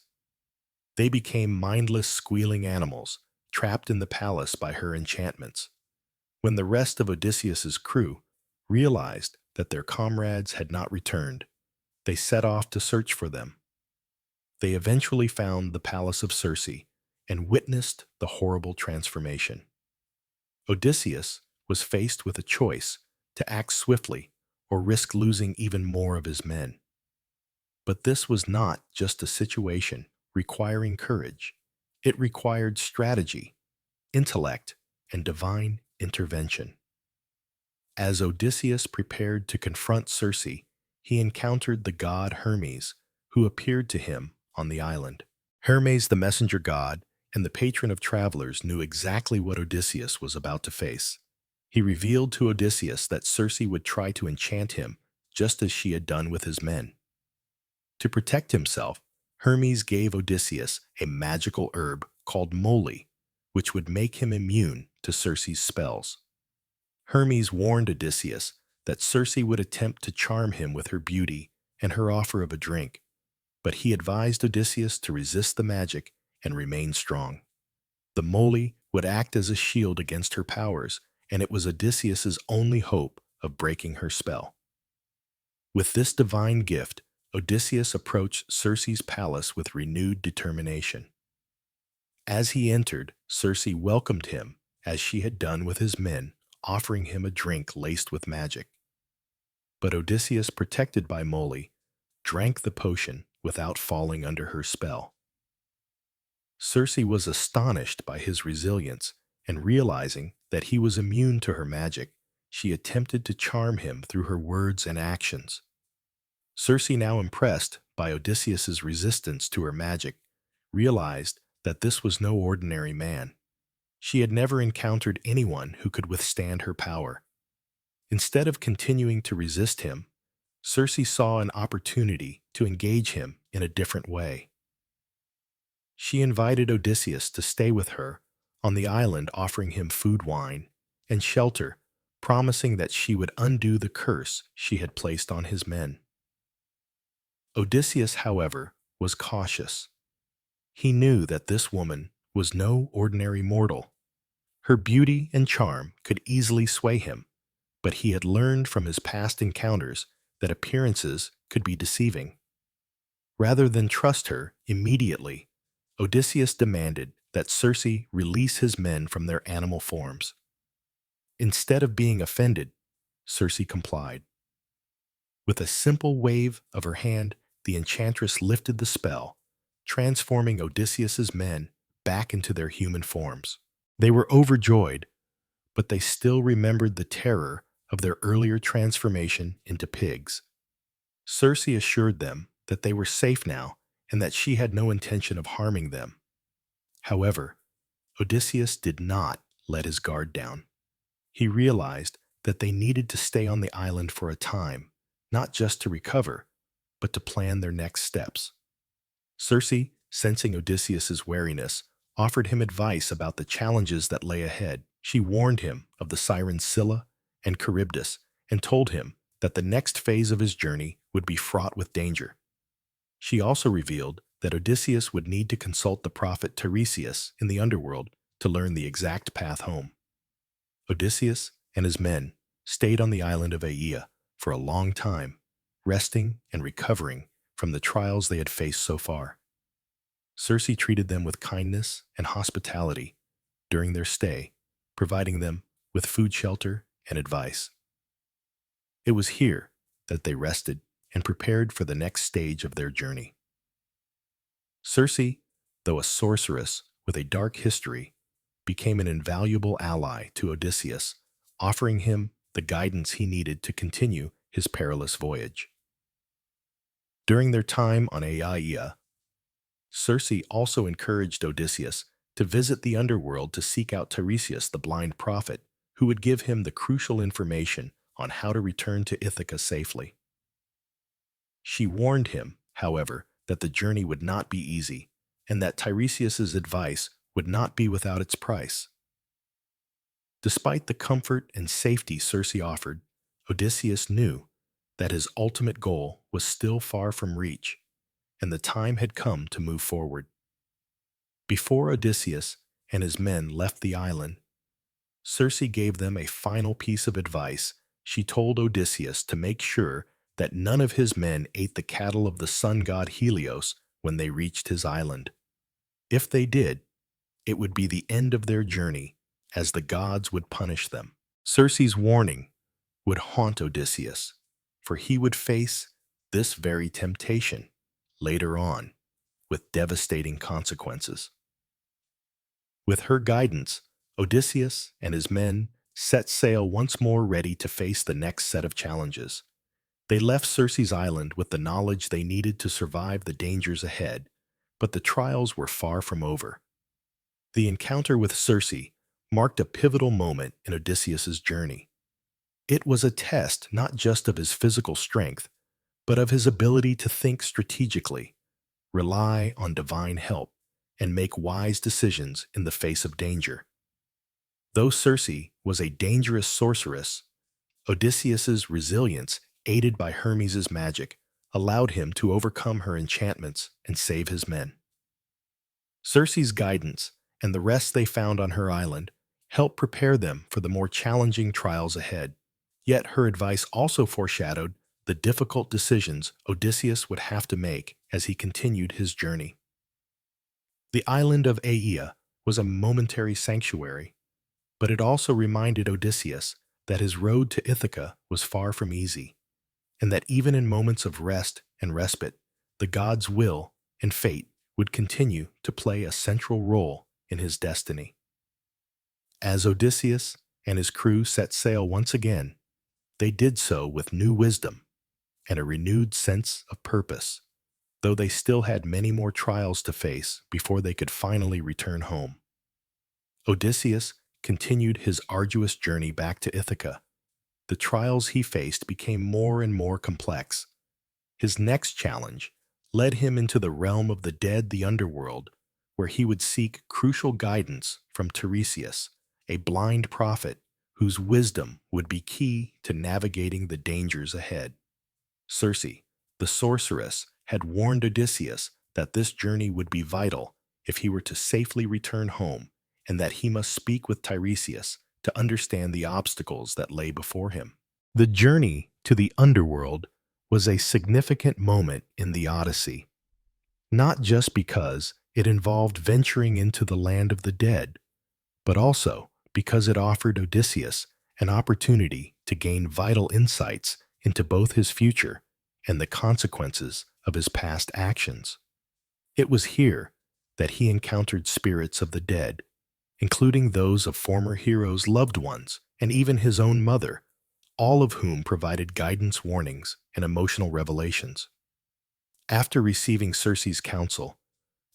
They became mindless, squealing animals, trapped in the palace by her enchantments. When the rest of Odysseus's crew realized that their comrades had not returned. They set off to search for them. They eventually found the palace of Circe and witnessed the horrible transformation. Odysseus was faced with a choice to act swiftly or risk losing even more of his men. But this was not just a situation requiring courage. It required strategy, intellect, and divine intervention. As Odysseus prepared to confront Circe, he encountered the god Hermes, who appeared to him on the island. Hermes, the messenger god and the patron of travelers, knew exactly what Odysseus was about to face. He revealed to Odysseus that Circe would try to enchant him, just as she had done with his men. To protect himself, Hermes gave Odysseus a magical herb called moly, which would make him immune to Circe's spells. Hermes warned Odysseus that Circe would attempt to charm him with her beauty and her offer of a drink, but he advised Odysseus to resist the magic and remain strong. The moly would act as a shield against her powers, and it was Odysseus's only hope of breaking her spell. With this divine gift, Odysseus approached Circe's palace with renewed determination. As he entered, Circe welcomed him as she had done with his men, offering him a drink laced with magic. But Odysseus, protected by moly, drank the potion without falling under her spell. Circe was astonished by his resilience, and realizing that he was immune to her magic, she attempted to charm him through her words and actions. Circe, now impressed by Odysseus's resistance to her magic, realized that this was no ordinary man. She had never encountered anyone who could withstand her power. Instead of continuing to resist him, Circe saw an opportunity to engage him in a different way. She invited Odysseus to stay with her on the island, offering him food, wine, and shelter, promising that she would undo the curse she had placed on his men. Odysseus, however, was cautious. He knew that this woman was no ordinary mortal. Her beauty and charm could easily sway him, but he had learned from his past encounters that appearances could be deceiving. Rather than trust her immediately, Odysseus demanded that Circe release his men from their animal forms. Instead of being offended, Circe complied. With a simple wave of her hand, the enchantress lifted the spell, transforming Odysseus's men back into their human forms. They were overjoyed, but they still remembered the terror of their earlier transformation into pigs. Circe assured them that they were safe now and that she had no intention of harming them. However, Odysseus did not let his guard down. He realized that they needed to stay on the island for a time, not just to recover, but to plan their next steps. Circe, sensing Odysseus's wariness, offered him advice about the challenges that lay ahead. She warned him of the Sirens Scylla and Charybdis and told him that the next phase of his journey would be fraught with danger. She also revealed that Odysseus would need to consult the prophet Tiresias in the underworld to learn the exact path home. Odysseus and his men stayed on the island of Aea for a long time, resting and recovering from the trials they had faced so far. Circe treated them with kindness and hospitality during their stay, providing them with food, shelter, and advice. It was here that they rested and prepared for the next stage of their journey. Circe, though a sorceress with a dark history, became an invaluable ally to Odysseus, offering him the guidance he needed to continue his perilous voyage. During their time on Aea, Circe also encouraged Odysseus to visit the underworld to seek out Tiresias, the blind prophet, who would give him the crucial information on how to return to Ithaca safely. She warned him, however, that the journey would not be easy, and that Tiresias's advice would not be without its price. Despite the comfort and safety Circe offered, Odysseus knew that his ultimate goal was still far from reach, and the time had come to move forward. Before Odysseus and his men left the island, Circe gave them a final piece of advice she told Odysseus to make sure that none of his men ate the cattle of the sun god Helios when they reached his island. If they did, it would be the end of their journey, as the gods would punish them. Circe's warning would haunt Odysseus, for he would face this very temptation later on, with devastating consequences. With her guidance, Odysseus and his men set sail once more, ready to face the next set of challenges. They left Circe's island with the knowledge they needed to survive the dangers ahead, but the trials were far from over. The encounter with Circe marked a pivotal moment in Odysseus's journey. It was a test not just of his physical strength, but of his ability to think strategically, rely on divine help, and make wise decisions in the face of danger. Though Circe was a dangerous sorceress, Odysseus's resilience, aided by Hermes' magic, allowed him to overcome her enchantments and save his men. Circe's guidance and the rest they found on her island helped prepare them for the more challenging trials ahead. Yet her advice also foreshadowed the difficult decisions Odysseus would have to make as he continued his journey. The island of Aea was a momentary sanctuary, but it also reminded Odysseus that his road to Ithaca was far from easy, and that even in moments of rest and respite, the gods' will and fate would continue to play a central role in his destiny. As Odysseus and his crew set sail once again, they did so with new wisdom and a renewed sense of purpose, though they still had many more trials to face before they could finally return home. Odysseus continued his arduous journey back to Ithaca. The trials he faced became more and more complex. His next challenge led him into the realm of the dead, the underworld, where he would seek crucial guidance from Tiresias, a blind prophet whose wisdom would be key to navigating the dangers ahead. Circe, the sorceress, had warned Odysseus that this journey would be vital if he were to safely return home, and that he must speak with Tiresias to understand the obstacles that lay before him. The journey to the underworld was a significant moment in the Odyssey, not just because it involved venturing into the land of the dead, but also because it offered Odysseus an opportunity to gain vital insights into both his future and the consequences of his past actions. It was here that he encountered spirits of the dead, including those of former heroes' loved ones and even his own mother, all of whom provided guidance, warnings, and emotional revelations. After receiving Circe's counsel,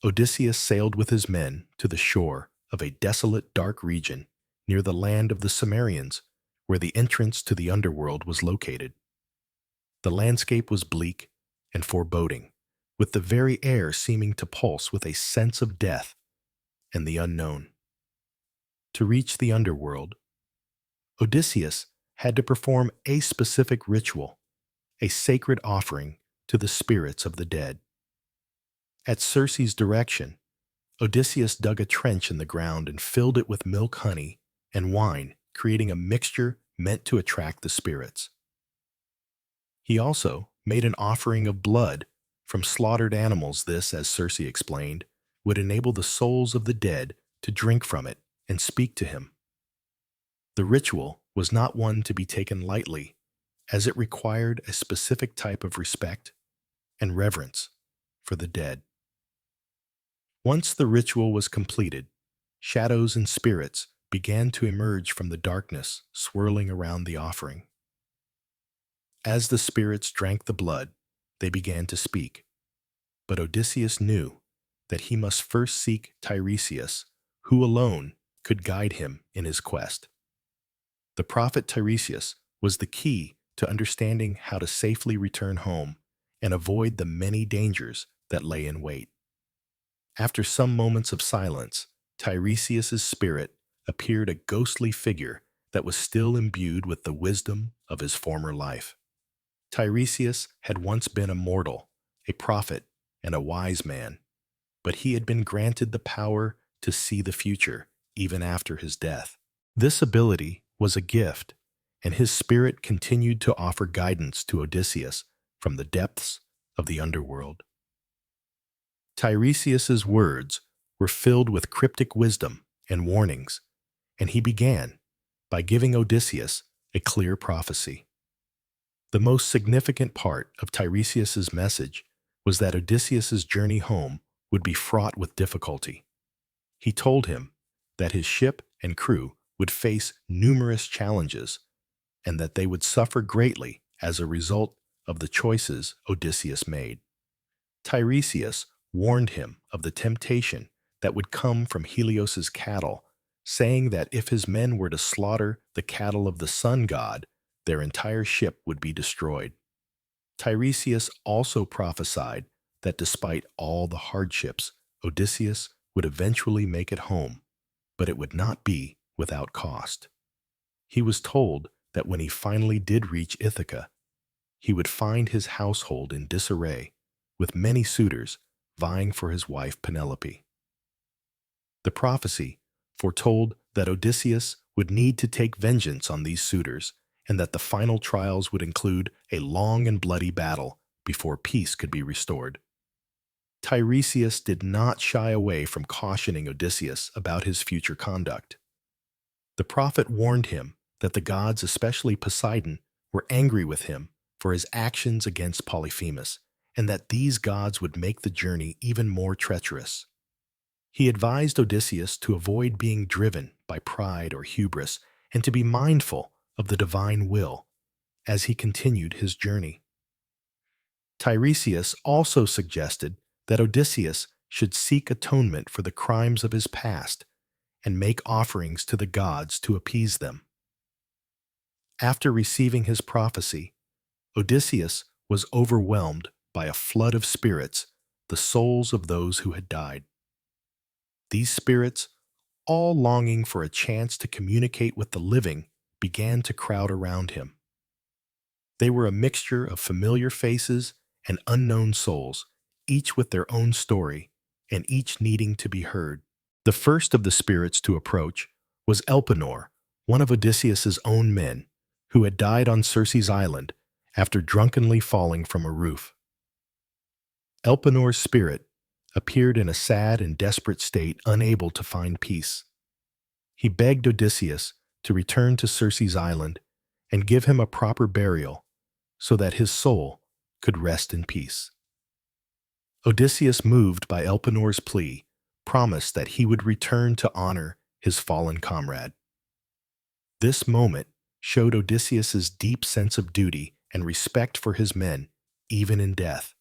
Odysseus sailed with his men to the shore of a desolate, dark region near the land of the Sirens, where the entrance to the underworld was located. The landscape was bleak and foreboding, with the very air seeming to pulse with a sense of death and the unknown. To reach the underworld, Odysseus had to perform a specific ritual, a sacred offering to the spirits of the dead. At Circe's direction, Odysseus dug a trench in the ground and filled it with milk, honey, and wine, creating a mixture meant to attract the spirits. He also made an offering of blood from slaughtered animals. This, as Circe explained, would enable the souls of the dead to drink from it and speak to him. The ritual was not one to be taken lightly, as it required a specific type of respect and reverence for the dead. Once the ritual was completed, shadows and spirits began to emerge from the darkness swirling around the offering. As the spirits drank the blood, they began to speak, but Odysseus knew that he must first seek Tiresias, who alone could guide him in his quest. The prophet Tiresias was the key to understanding how to safely return home and avoid the many dangers that lay in wait. After some moments of silence, Tiresias's spirit appeared, a ghostly figure that was still imbued with the wisdom of his former life. Tiresias had once been a mortal, a prophet, and a wise man, but he had been granted the power to see the future even after his death. This ability was a gift, and his spirit continued to offer guidance to Odysseus from the depths of the underworld. Tiresias's words were filled with cryptic wisdom and warnings, and he began by giving Odysseus a clear prophecy. The most significant part of Tiresias's message was that Odysseus's journey home would be fraught with difficulty. He told him that his ship and crew would face numerous challenges and that they would suffer greatly as a result of the choices Odysseus made. Tiresias warned him of the temptation that would come from Helios's cattle, saying that if his men were to slaughter the cattle of the sun god, their entire ship would be destroyed. Tiresias also prophesied that despite all the hardships, Odysseus would eventually make it home, but it would not be without cost. He was told that when he finally did reach Ithaca, he would find his household in disarray, with many suitors vying for his wife Penelope. The prophecy foretold that Odysseus would need to take vengeance on these suitors, and that the final trials would include a long and bloody battle before peace could be restored. Tiresias did not shy away from cautioning Odysseus about his future conduct. The prophet warned him that the gods, especially Poseidon, were angry with him for his actions against Polyphemus, and that these gods would make the journey even more treacherous. He advised Odysseus to avoid being driven by pride or hubris and to be mindful of the divine will as he continued his journey. Tiresias also suggested that Odysseus should seek atonement for the crimes of his past and make offerings to the gods to appease them. After receiving his prophecy, Odysseus was overwhelmed by a flood of spirits, the souls of those who had died. These spirits, all longing for a chance to communicate with the living, began to crowd around him. They were a mixture of familiar faces and unknown souls, each with their own story and each needing to be heard. The first of the spirits to approach was Elpenor, one of Odysseus's own men, who had died on Circe's island after drunkenly falling from a roof. Elpenor's spirit appeared in a sad and desperate state, unable to find peace. He begged Odysseus to return to Circe's island and give him a proper burial so that his soul could rest in peace. Odysseus, moved by Elpenor's plea, promised that he would return to honor his fallen comrade. This moment showed Odysseus's deep sense of duty and respect for his men, even in death,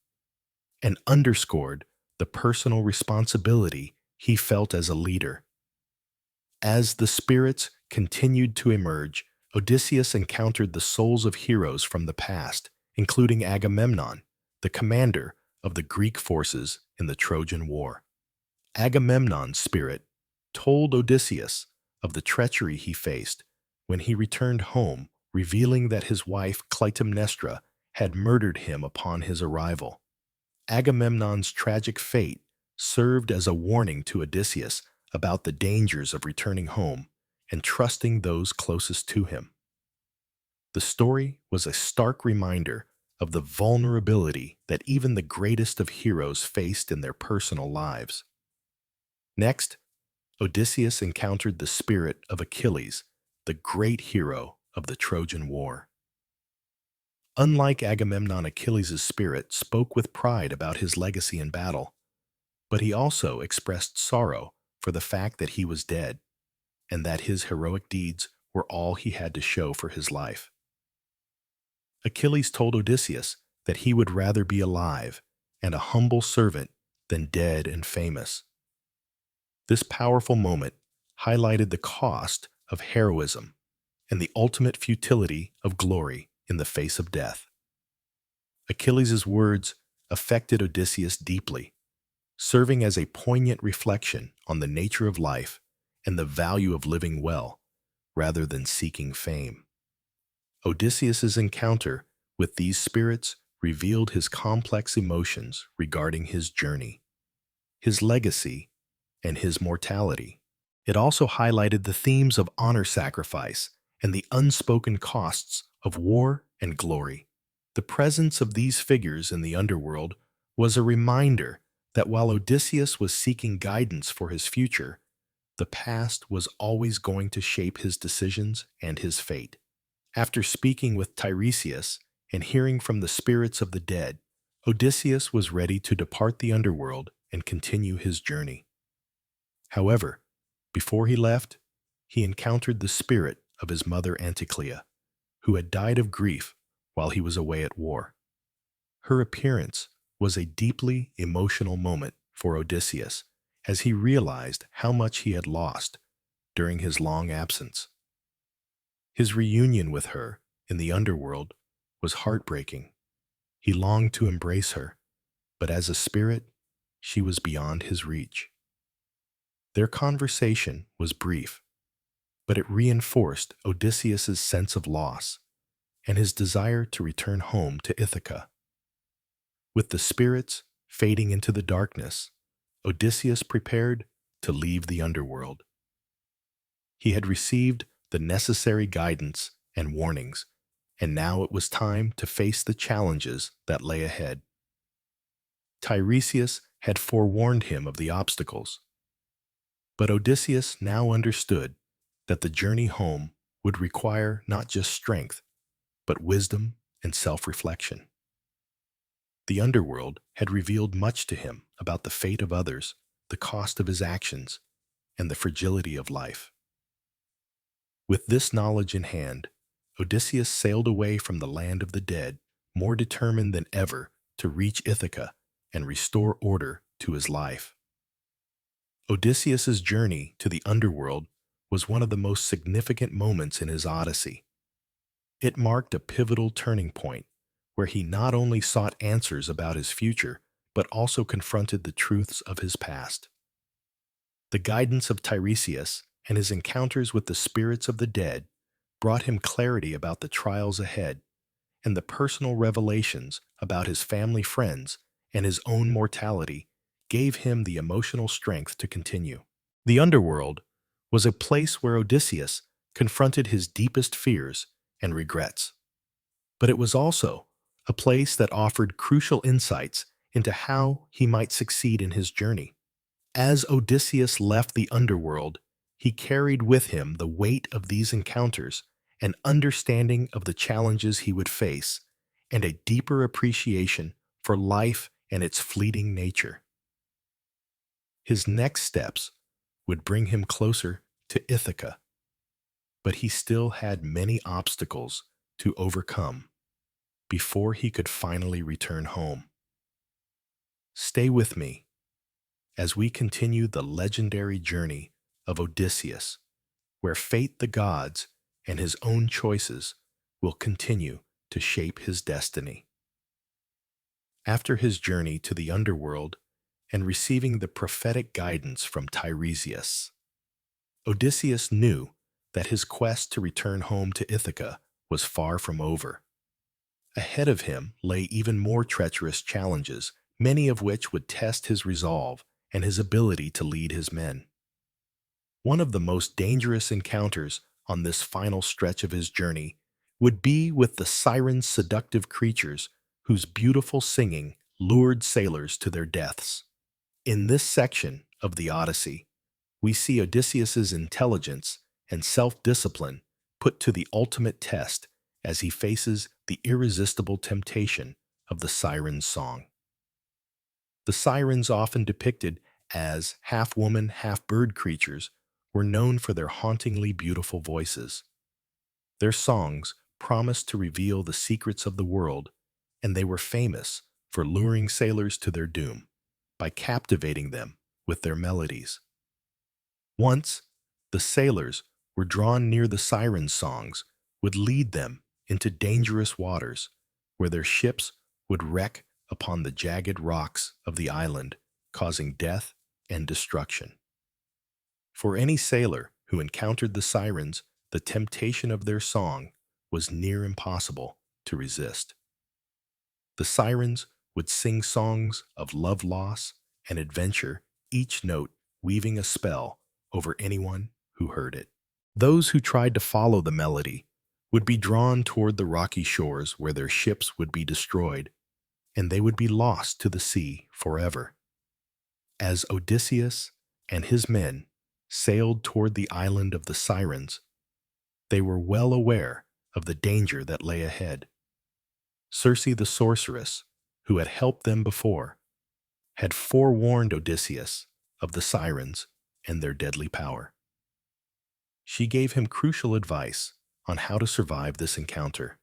and underscored the personal responsibility he felt as a leader. As the spirits continued to emerge, Odysseus encountered the souls of heroes from the past, including Agamemnon, the commander of the Greek forces in the Trojan War. Agamemnon's spirit told Odysseus of the treachery he faced when he returned home, revealing that his wife Clytemnestra had murdered him upon his arrival. Agamemnon's tragic fate served as a warning to Odysseus about the dangers of returning home and trusting those closest to him. The story was a stark reminder of the vulnerability that even the greatest of heroes faced in their personal lives. Next, Odysseus encountered the spirit of Achilles, the great hero of the Trojan War. Unlike Agamemnon, Achilles' spirit spoke with pride about his legacy in battle, but he also expressed sorrow for the fact that he was dead and that his heroic deeds were all he had to show for his life. Achilles told Odysseus that he would rather be alive and a humble servant than dead and famous. This powerful moment highlighted the cost of heroism and the ultimate futility of glory in the face of death. Achilles' words affected Odysseus deeply, serving as a poignant reflection on the nature of life and the value of living well rather than seeking fame. Odysseus' encounter with these spirits revealed his complex emotions regarding his journey, his legacy, and his mortality. It also highlighted the themes of honor sacrifice and the unspoken costs of war and glory. The presence of these figures in the underworld was a reminder that while Odysseus was seeking guidance for his future, the past was always going to shape his decisions and his fate. After speaking with Tiresias and hearing from the spirits of the dead, Odysseus was ready to depart the underworld and continue his journey. However, before he left, he encountered the spirit of his mother Anticlea, who had died of grief while he was away at war. Her appearance was a deeply emotional moment for Odysseus as he realized how much he had lost during his long absence. His reunion with her in the underworld was heartbreaking. He longed to embrace her, but as a spirit, she was beyond his reach. Their conversation was brief, but it reinforced Odysseus's sense of loss and his desire to return home to Ithaca. With the spirits fading into the darkness, Odysseus prepared to leave the underworld. He had received the necessary guidance and warnings, and now it was time to face the challenges that lay ahead. Tiresias had forewarned him of the obstacles, but Odysseus now understood that the journey home would require not just strength, but wisdom and self-reflection. The underworld had revealed much to him about the fate of others, the cost of his actions, and the fragility of life. With this knowledge in hand, Odysseus sailed away from the land of the dead, more determined than ever to reach Ithaca and restore order to his life. Odysseus's journey to the underworld was one of the most significant moments in his Odyssey. It marked a pivotal turning point where he not only sought answers about his future, but also confronted the truths of his past. The guidance of Tiresias and his encounters with the spirits of the dead brought him clarity about the trials ahead, and the personal revelations about his family friends and his own mortality gave him the emotional strength to continue. The underworld was a place where Odysseus confronted his deepest fears and regrets. But it was also a place that offered crucial insights into how he might succeed in his journey. As Odysseus left the underworld, he carried with him the weight of these encounters, an understanding of the challenges he would face, and a deeper appreciation for life and its fleeting nature. His next steps would bring him closer to Ithaca, but he still had many obstacles to overcome before he could finally return home. Stay with me as we continue the legendary journey of Odysseus, where fate, the gods, and his own choices will continue to shape his destiny. After his journey to the underworld and receiving the prophetic guidance from Tiresias, Odysseus knew that his quest to return home to Ithaca was far from over. Ahead of him lay even more treacherous challenges, many of which would test his resolve and his ability to lead his men. One of the most dangerous encounters on this final stretch of his journey would be with the Sirens' seductive creatures whose beautiful singing lured sailors to their deaths. In this section of the Odyssey, we see Odysseus's intelligence and self-discipline put to the ultimate test as he faces the irresistible temptation of the Sirens' song. The Sirens, often depicted as half-woman, half-bird creatures, were known for their hauntingly beautiful voices. Their songs promised to reveal the secrets of the world, and they were famous for luring sailors to their doom by captivating them with their melodies. Once, the sailors were drawn near the Sirens' songs would lead them into dangerous waters where their ships would wreck upon the jagged rocks of the island, causing death and destruction. For any sailor who encountered the Sirens, the temptation of their song was near impossible to resist. The Sirens would sing songs of love loss and adventure, each note weaving a spell over anyone who heard it. Those who tried to follow the melody would be drawn toward the rocky shores where their ships would be destroyed, and they would be lost to the sea forever. As Odysseus and his men sailed toward the island of the Sirens, they were well aware of the danger that lay ahead. Circe the sorceress, who had helped them before, had forewarned Odysseus of the Sirens and their deadly power. She gave him crucial advice on how to survive this encounter.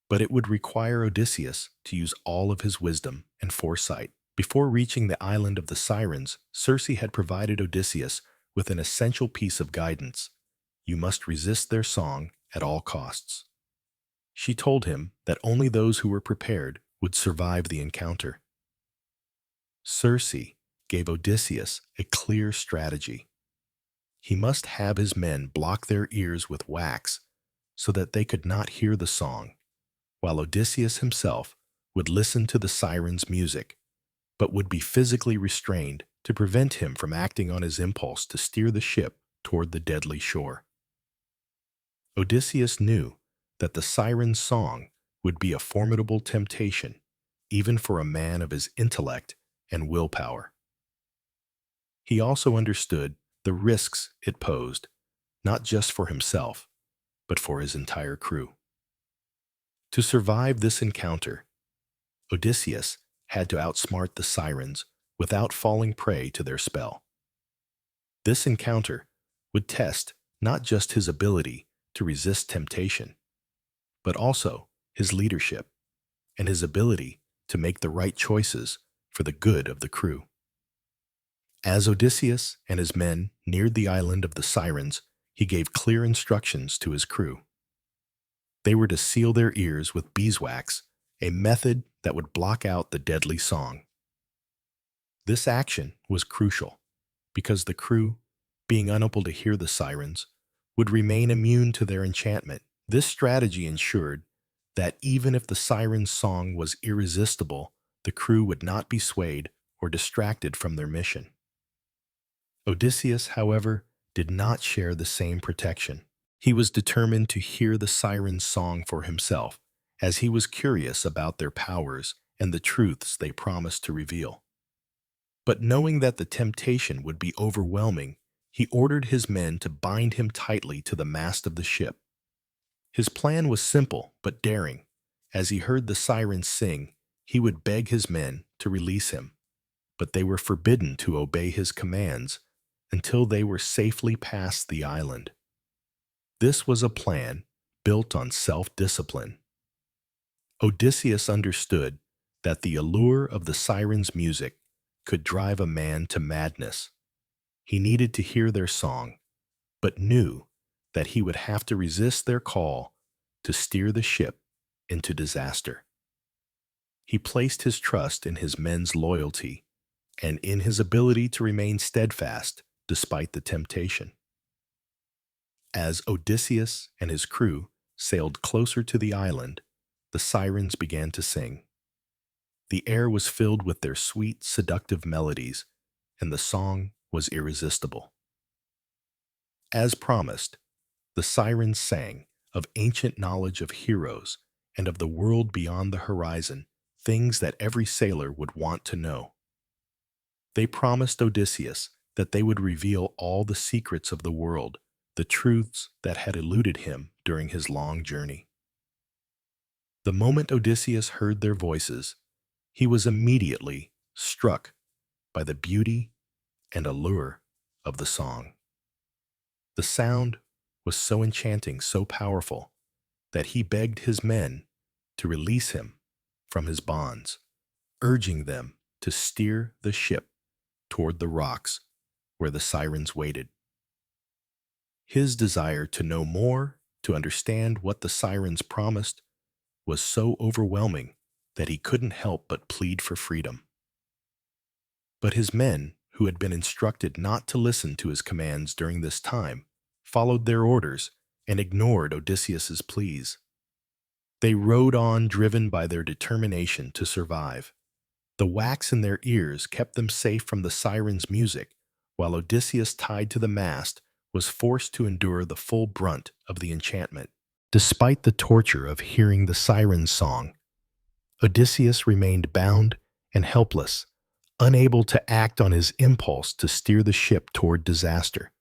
But it would require Odysseus to use all of his wisdom and foresight. Before reaching the island of the Sirens, Circe had provided Odysseus with an essential piece of guidance. You must resist their song at all costs. She told him that only those who were prepared would survive the encounter. Circe gave Odysseus a clear strategy. He must have his men block their ears with wax so that they could not hear the song, while Odysseus himself would listen to the sirens' music, but would be physically restrained to prevent him from acting on his impulse to steer the ship toward the deadly shore. Odysseus knew that the sirens' song would be a formidable temptation, even for a man of his intellect and willpower. He also understood the risks it posed, not just for himself, but for his entire crew. To survive this encounter, Odysseus had to outsmart the sirens without falling prey to their spell. This encounter would test not just his ability to resist temptation, but also his leadership and his ability to make the right choices for the good of the crew. As Odysseus and his men neared the island of the Sirens, he gave clear instructions to his crew. They were to seal their ears with beeswax, a method that would block out the deadly song. This action was crucial because the crew, being unable to hear the sirens, would remain immune to their enchantment. This strategy ensured that even if the sirens' song was irresistible, the crew would not be swayed or distracted from their mission. Odysseus, however, did not share the same protection. He was determined to hear the sirens' song for himself, as he was curious about their powers and the truths they promised to reveal. But knowing that the temptation would be overwhelming, he ordered his men to bind him tightly to the mast of the ship. His plan was simple but daring. As he heard the sirens sing, he would beg his men to release him, but they were forbidden to obey his commands until they were safely past the island. This was a plan built on self-discipline. Odysseus understood that the allure of the sirens' music could drive a man to madness. He needed to hear their song, but knew that he would have to resist their call to steer the ship into disaster. He placed his trust in his men's loyalty and in his ability to remain steadfast despite the temptation. As Odysseus and his crew sailed closer to the island, the sirens began to sing. The air was filled with their sweet, seductive melodies, and the song was irresistible. As promised, the sirens sang of ancient knowledge of heroes and of the world beyond the horizon, things that every sailor would want to know. They promised Odysseus that they would reveal all the secrets of the world, the truths that had eluded him during his long journey. The moment Odysseus heard their voices, he was immediately struck by the beauty and allure of the song. The sound was so enchanting, so powerful, that he begged his men to release him from his bonds, urging them to steer the ship toward the rocks where the sirens waited. His desire to know more, to understand what the sirens promised, was so overwhelming that he couldn't help but plead for freedom. But his men, who had been instructed not to listen to his commands during this time, followed their orders and ignored Odysseus's pleas. They rode on, driven by their determination to survive. The wax in their ears kept them safe from the sirens' music, while Odysseus, tied to the mast, was forced to endure the full brunt of the enchantment. Despite the torture of hearing the Sirens' song, Odysseus remained bound and helpless, unable to act on his impulse to steer the ship toward disaster.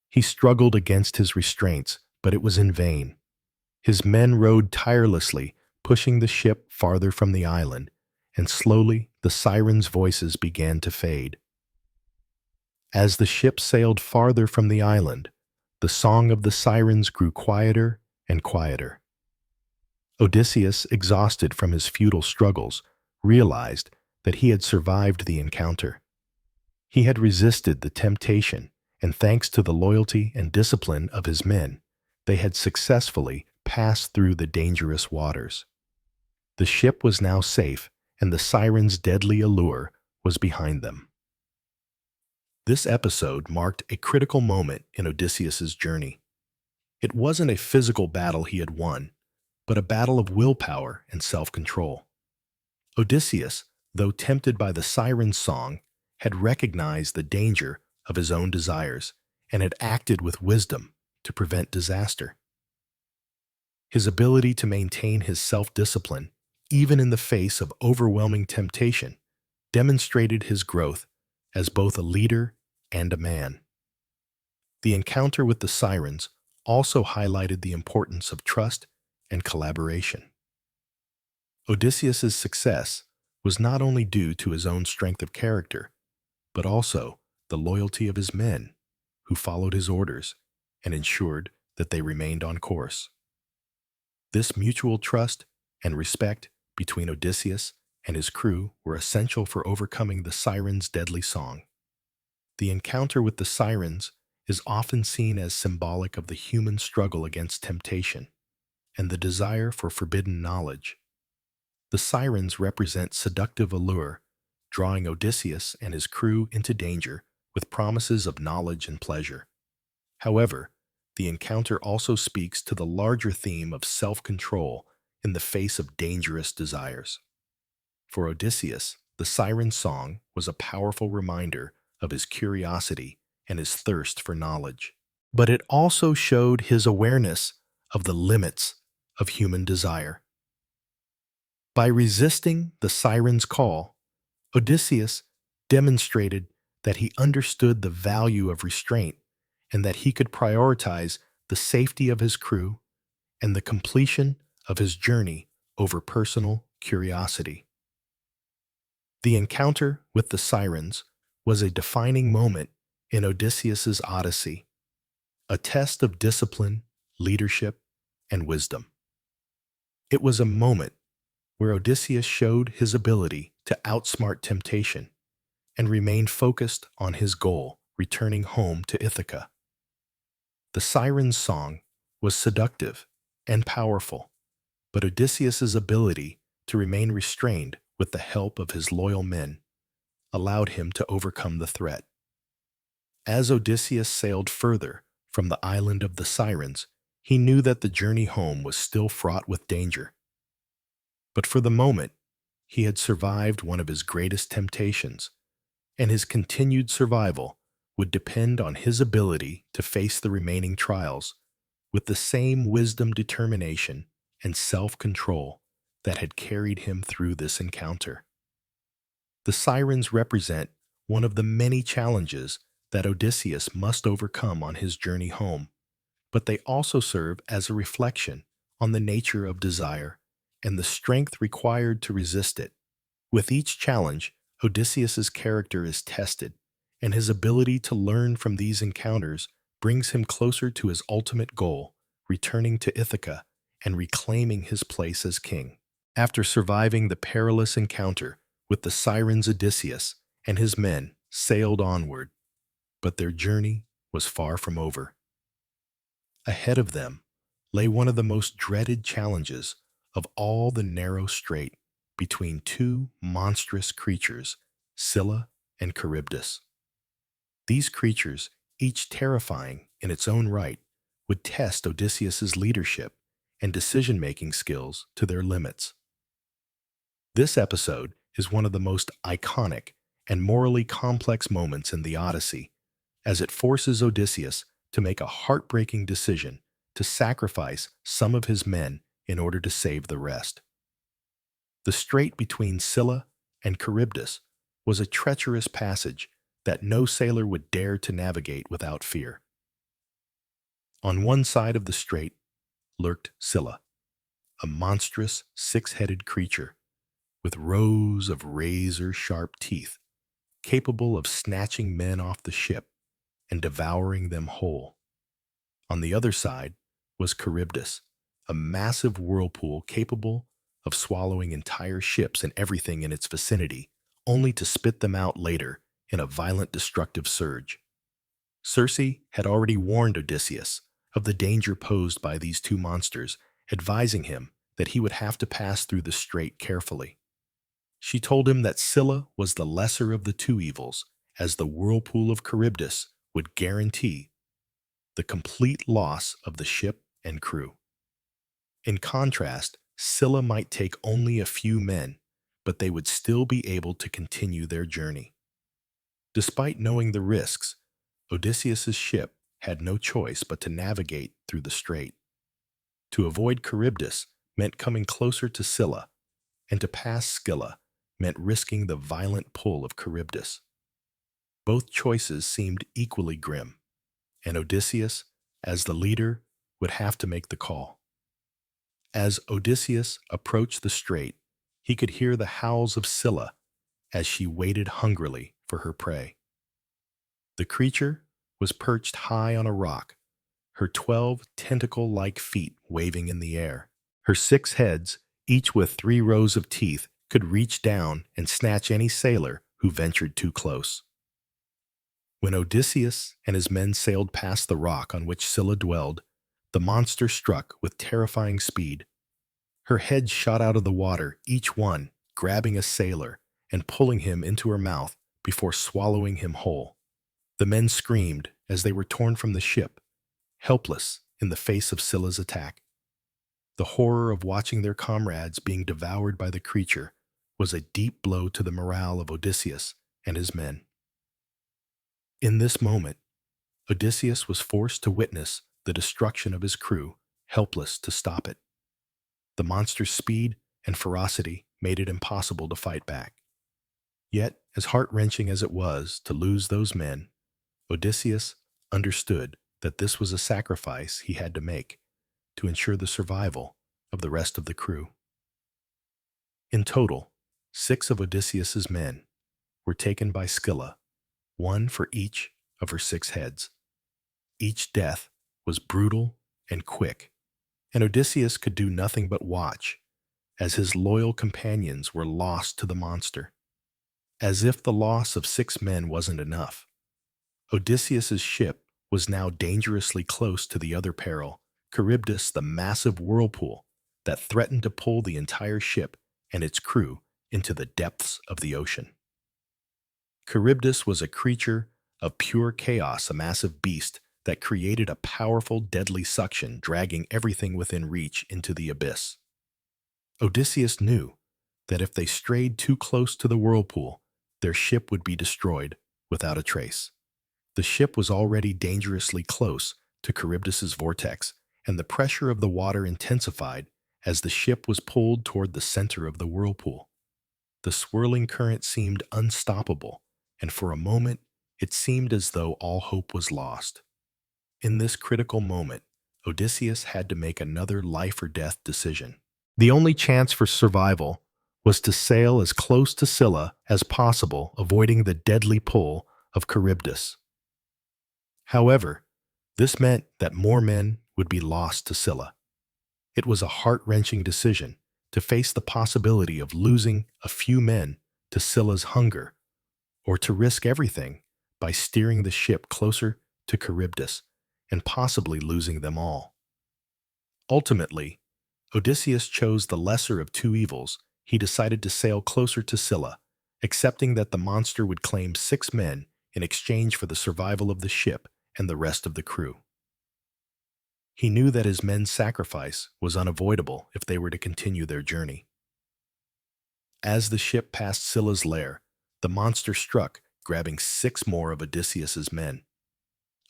He struggled against his restraints, but it was in vain. His men rowed tirelessly, pushing the ship farther from the island, and slowly the Sirens' voices began to fade. As the ship sailed farther from the island, the song of the Sirens grew quieter and quieter. Odysseus, exhausted from his futile struggles, realized that he had survived the encounter. He had resisted the temptation, and thanks to the loyalty and discipline of his men, they had successfully passed through the dangerous waters. The ship was now safe, and the Sirens' deadly allure was behind them. This episode marked a critical moment in Odysseus's journey. It wasn't a physical battle he had won, but a battle of willpower and self-control. Odysseus, though tempted by the Sirens' song, had recognized the danger of his own desires and had acted with wisdom to prevent disaster. His ability to maintain his self-discipline, even in the face of overwhelming temptation, demonstrated his growth as both a leader and a man. The encounter with the Sirens also highlighted the importance of trust and collaboration. Odysseus's success was not only due to his own strength of character, but also the loyalty of his men, who followed his orders and ensured that they remained on course. This mutual trust and respect between Odysseus and his crew were essential for overcoming the Sirens' deadly song. The encounter with the Sirens is often seen as symbolic of the human struggle against temptation and the desire for forbidden knowledge. The Sirens represent seductive allure, drawing Odysseus and his crew into danger with promises of knowledge and pleasure. However, the encounter also speaks to the larger theme of self-control in the face of dangerous desires. For Odysseus, the Sirens' song was a powerful reminder of his curiosity and his thirst for knowledge. But it also showed his awareness of the limits of human desire. By resisting the Sirens' call, Odysseus demonstrated that he understood the value of restraint and that he could prioritize the safety of his crew and the completion of his journey over personal curiosity. The encounter with the Sirens was a defining moment in Odysseus's Odyssey, a test of discipline, leadership, and wisdom. It was a moment where Odysseus showed his ability to outsmart temptation and remain focused on his goal, returning home to Ithaca. The Sirens' song was seductive and powerful, but Odysseus's ability to remain restrained with the help of his loyal men allowed him to overcome the threat. As Odysseus sailed further from the island of the Sirens, he knew that the journey home was still fraught with danger. But for the moment, he had survived one of his greatest temptations, and his continued survival would depend on his ability to face the remaining trials with the same wisdom, determination, and self-control that had carried him through this encounter. The Sirens represent one of the many challenges that Odysseus must overcome on his journey home, but they also serve as a reflection on the nature of desire and the strength required to resist it. With each challenge, Odysseus's character is tested, and his ability to learn from these encounters brings him closer to his ultimate goal, returning to Ithaca and reclaiming his place as king. After surviving the perilous encounter with the Sirens, Odysseus and his men sailed onward, but their journey was far from over. Ahead of them lay one of the most dreaded challenges of all, the narrow strait between two monstrous creatures, Scylla and Charybdis. These creatures, each terrifying in its own right, would test Odysseus's leadership and decision-making skills to their limits. This episode is one of the most iconic and morally complex moments in the Odyssey, as it forces Odysseus to make a heartbreaking decision to sacrifice some of his men in order to save the rest. The strait between Scylla and Charybdis was a treacherous passage that no sailor would dare to navigate without fear. On one side of the strait lurked Scylla, a monstrous six-headed creature with rows of razor-sharp teeth, capable of snatching men off the ship and devouring them whole. On the other side was Charybdis, a massive whirlpool capable of swallowing entire ships and everything in its vicinity, only to spit them out later in a violent destructive surge. Circe had already warned Odysseus of the danger posed by these two monsters, advising him that he would have to pass through the strait carefully. She told him that Scylla was the lesser of the two evils, as the whirlpool of Charybdis would guarantee the complete loss of the ship and crew. In contrast, Scylla might take only a few men, but they would still be able to continue their journey. Despite knowing the risks, Odysseus's ship had no choice but to navigate through the strait. To avoid Charybdis meant coming closer to Scylla, and to pass Scylla meant risking the violent pull of Charybdis. Both choices seemed equally grim, and Odysseus, as the leader, would have to make the call. As Odysseus approached the strait, he could hear the howls of Scylla as she waited hungrily for her prey. The creature was perched high on a rock, her 12 tentacle-like feet waving in the air. Her 6 heads, each with 3 rows of teeth, could reach down and snatch any sailor who ventured too close. When Odysseus and his men sailed past the rock on which Scylla dwelled, the monster struck with terrifying speed. Her head shot out of the water, each one grabbing a sailor and pulling him into her mouth before swallowing him whole. The men screamed as they were torn from the ship, helpless in the face of Scylla's attack. The horror of watching their comrades being devoured by the creature was a deep blow to the morale of Odysseus and his men. In this moment, Odysseus was forced to witness the destruction of his crew, helpless to stop it. The monster's speed and ferocity made it impossible to fight back. Yet, as heart-wrenching as it was to lose those men, Odysseus understood that this was a sacrifice he had to make to ensure the survival of the rest of the crew. In total, 6 of Odysseus's men were taken by Scylla, 1 for each of her 6 heads. Each death was brutal and quick, and Odysseus could do nothing but watch as his loyal companions were lost to the monster. As if the loss of 6 men wasn't enough, Odysseus's ship was now dangerously close to the other peril, Charybdis, the massive whirlpool that threatened to pull the entire ship and its crew into the depths of the ocean. Charybdis was a creature of pure chaos, a massive beast that created a powerful, deadly suction, dragging everything within reach into the abyss. Odysseus knew that if they strayed too close to the whirlpool, their ship would be destroyed without a trace. The ship was already dangerously close to Charybdis's vortex, and the pressure of the water intensified as the ship was pulled toward the center of the whirlpool. The swirling current seemed unstoppable, and for a moment it seemed as though all hope was lost. In this critical moment, Odysseus had to make another life-or-death decision. The only chance for survival was to sail as close to Scylla as possible, avoiding the deadly pull of Charybdis. However, this meant that more men would be lost to Scylla. It was a heart-wrenching decision to face the possibility of losing a few men to Scylla's hunger, or to risk everything by steering the ship closer to Charybdis and possibly losing them all. Ultimately, Odysseus chose the lesser of two evils. He decided to sail closer to Scylla, accepting that the monster would claim 6 men in exchange for the survival of the ship and the rest of the crew. He knew that his men's sacrifice was unavoidable if they were to continue their journey. As the ship passed Scylla's lair, the monster struck, grabbing 6 more of Odysseus's men.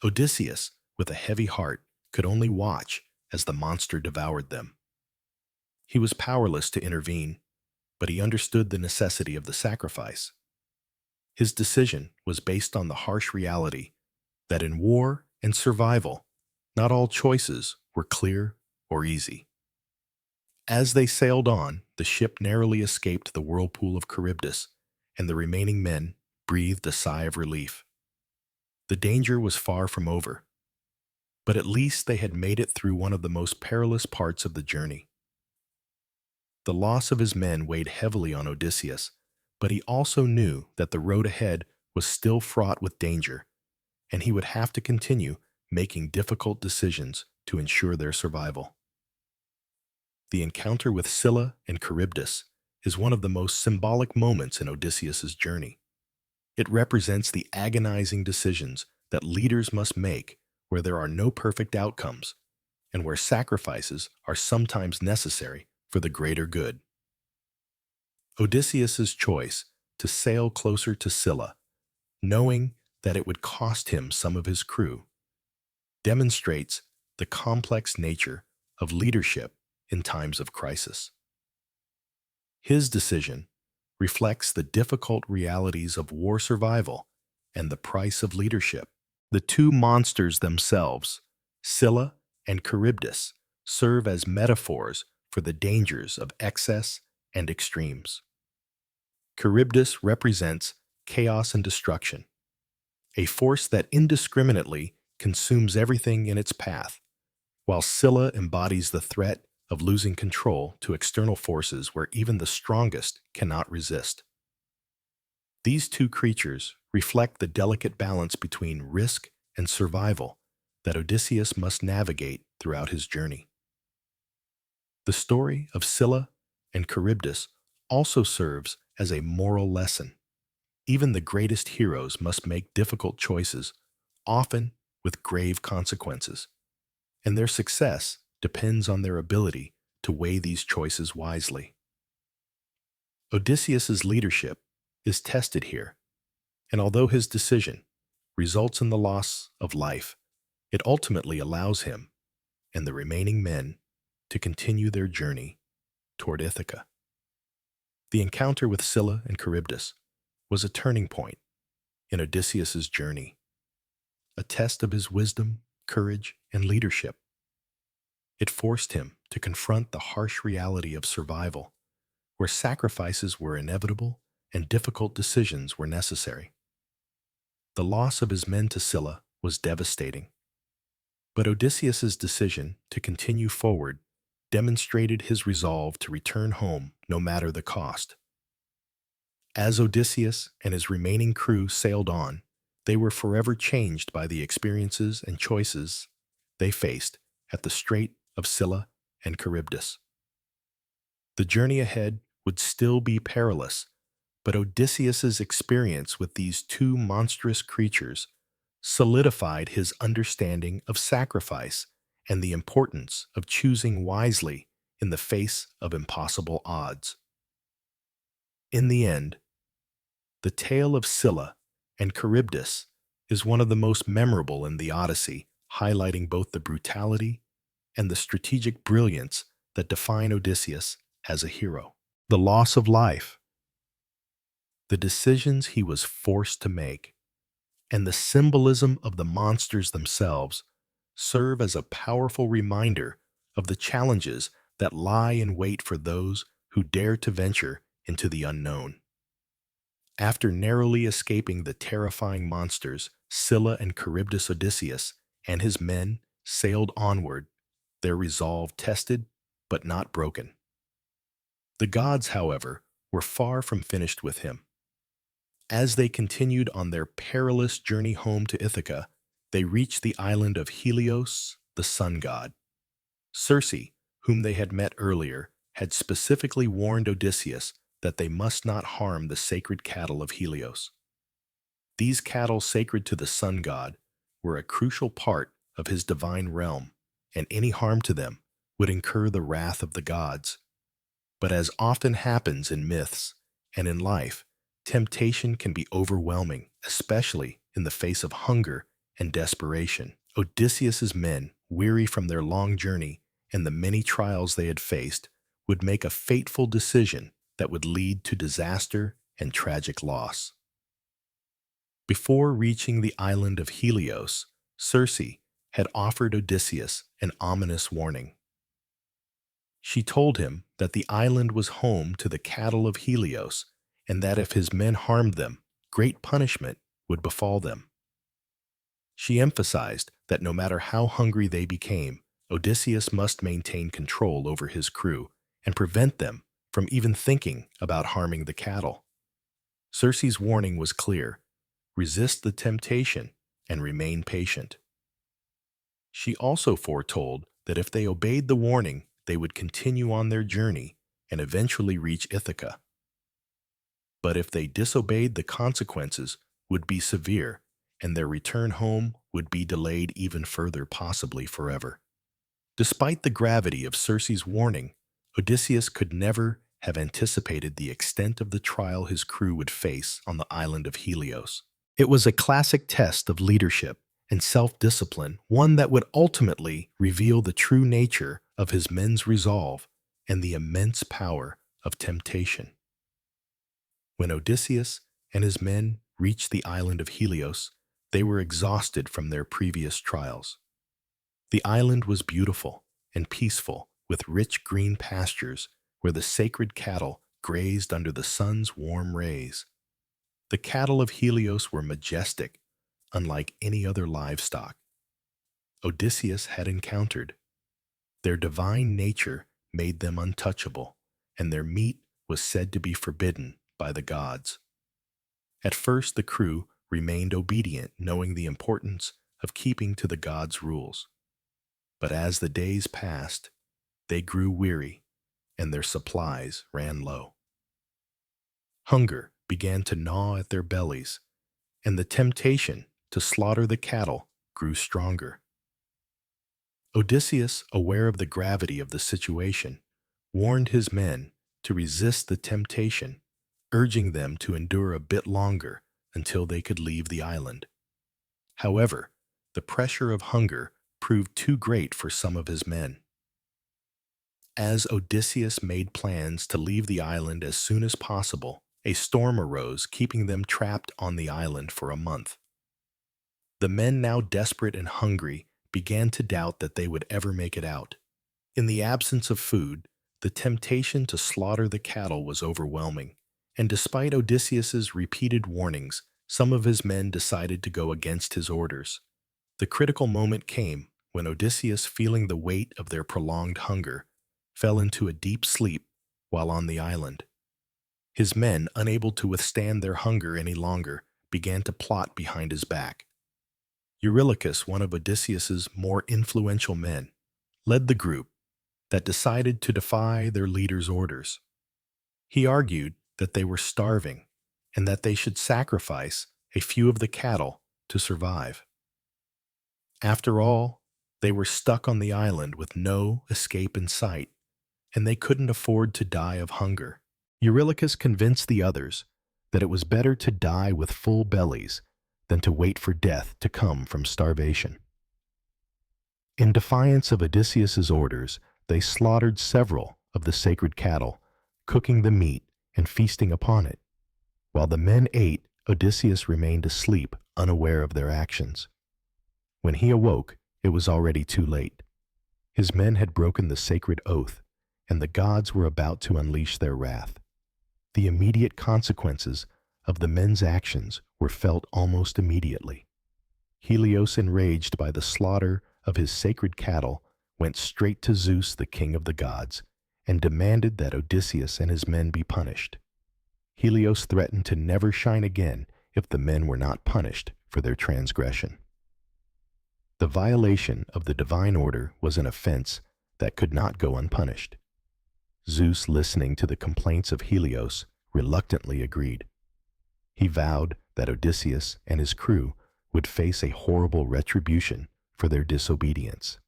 Odysseus, with a heavy heart, could only watch as the monster devoured them. He was powerless to intervene, but he understood the necessity of the sacrifice. His decision was based on the harsh reality that in war and survival, not all choices were clear or easy. As they sailed on, the ship narrowly escaped the whirlpool of Charybdis, and the remaining men breathed a sigh of relief. The danger was far from over, but at least they had made it through one of the most perilous parts of the journey. The loss of his men weighed heavily on Odysseus, but he also knew that the road ahead was still fraught with danger, and he would have to continue making difficult decisions to ensure their survival. The encounter with Scylla and Charybdis is one of the most symbolic moments in Odysseus's journey. It represents the agonizing decisions that leaders must make where there are no perfect outcomes and where sacrifices are sometimes necessary for the greater good. Odysseus's choice to sail closer to Scylla, knowing that it would cost him some of his crew, demonstrates the complex nature of leadership in times of crisis. His decision reflects the difficult realities of war survival and the price of leadership. The two monsters themselves, Scylla and Charybdis, serve as metaphors for the dangers of excess and extremes. Charybdis represents chaos and destruction, a force that indiscriminately consumes everything in its path, while Scylla embodies the threat of losing control to external forces where even the strongest cannot resist. These two creatures reflect the delicate balance between risk and survival that Odysseus must navigate throughout his journey. The story of Scylla and Charybdis also serves as a moral lesson. Even the greatest heroes must make difficult choices, often with grave consequences, and their success depends on their ability to weigh these choices wisely. Odysseus's leadership is tested here, and although his decision results in the loss of life, it ultimately allows him and the remaining men to continue their journey toward Ithaca. The encounter with Scylla and Charybdis was a turning point in Odysseus's journey, a test of his wisdom, courage, and leadership. It forced him to confront the harsh reality of survival, where sacrifices were inevitable and difficult decisions were necessary. The loss of his men to Scylla was devastating, but Odysseus's decision to continue forward demonstrated his resolve to return home no matter the cost. As Odysseus and his remaining crew sailed on, they were forever changed by the experiences and choices they faced at the Strait of Scylla and Charybdis. The journey ahead would still be perilous, but Odysseus's experience with these two monstrous creatures solidified his understanding of sacrifice and the importance of choosing wisely in the face of impossible odds. In the end, the tale of Scylla and Charybdis is one of the most memorable in the Odyssey, highlighting both the brutality and the strategic brilliance that define Odysseus as a hero. The loss of life, the decisions he was forced to make, and the symbolism of the monsters themselves serve as a powerful reminder of the challenges that lie in wait for those who dare to venture into the unknown. After narrowly escaping the terrifying monsters, Scylla and Charybdis, Odysseus and his men sailed onward, their resolve tested but not broken. The gods, however, were far from finished with him. As they continued on their perilous journey home to Ithaca, they reached the island of Helios, the sun god. Circe, whom they had met earlier, had specifically warned Odysseus that they must not harm the sacred cattle of Helios. These cattle sacred to the sun god were a crucial part of his divine realm, and any harm to them would incur the wrath of the gods. But as often happens in myths and in life, temptation can be overwhelming, especially in the face of hunger and desperation. Odysseus's men, weary from their long journey and the many trials they had faced, would make a fateful decision that would lead to disaster and tragic loss. Before reaching the island of Helios, Circe had offered Odysseus an ominous warning. She told him that the island was home to the cattle of Helios and that if his men harmed them, great punishment would befall them. She emphasized that no matter how hungry they became, Odysseus must maintain control over his crew and prevent them from even thinking about harming the cattle. Circe's warning was clear: resist the temptation and remain patient. She also foretold that if they obeyed the warning, they would continue on their journey and eventually reach Ithaca. But if they disobeyed, the consequences would be severe, and their return home would be delayed even further, possibly forever. Despite the gravity of Circe's warning, Odysseus could never have anticipated the extent of the trial his crew would face on the island of Helios. It was a classic test of leadership and self-discipline, one that would ultimately reveal the true nature of his men's resolve and the immense power of temptation. When Odysseus and his men reached the island of Helios, they were exhausted from their previous trials. The island was beautiful and peaceful, with rich green pastures where the sacred cattle grazed under the sun's warm rays. The cattle of Helios were majestic, unlike any other livestock Odysseus had encountered. Their divine nature made them untouchable, and their meat was said to be forbidden by the gods. At first, the crew remained obedient, knowing the importance of keeping to the gods' rules. But as the days passed, they grew weary, and their supplies ran low. Hunger began to gnaw at their bellies, and the temptation to slaughter the cattle grew stronger. Odysseus, aware of the gravity of the situation, warned his men to resist the temptation, urging them to endure a bit longer until they could leave the island. However, the pressure of hunger proved too great for some of his men. As Odysseus made plans to leave the island as soon as possible, a storm arose, keeping them trapped on the island for a month. The men, now desperate and hungry, began to doubt that they would ever make it out. In the absence of food, the temptation to slaughter the cattle was overwhelming, and despite Odysseus's repeated warnings, some of his men decided to go against his orders. The critical moment came when Odysseus, feeling the weight of their prolonged hunger, fell into a deep sleep while on the island. His men, unable to withstand their hunger any longer, began to plot behind his back. Eurylochus, one of Odysseus's more influential men, led the group that decided to defy their leader's orders. He argued that they were starving and that they should sacrifice a few of the cattle to survive. After all, they were stuck on the island with no escape in sight, and they couldn't afford to die of hunger. Eurylochus convinced the others that it was better to die with full bellies than to wait for death to come from starvation. In defiance of Odysseus's orders, they slaughtered several of the sacred cattle, cooking the meat and feasting upon it. While the men ate, Odysseus remained asleep, unaware of their actions. When he awoke, it was already too late. His men had broken the sacred oath, and the gods were about to unleash their wrath. The immediate consequences of the men's actions were felt almost immediately. Helios, enraged by the slaughter of his sacred cattle, went straight to Zeus, the king of the gods, and demanded that Odysseus and his men be punished. Helios threatened to never shine again if the men were not punished for their transgression. The violation of the divine order was an offense that could not go unpunished. Zeus, listening to the complaints of Helios, reluctantly agreed. He vowed that Odysseus and his crew would face a horrible retribution for their disobedience.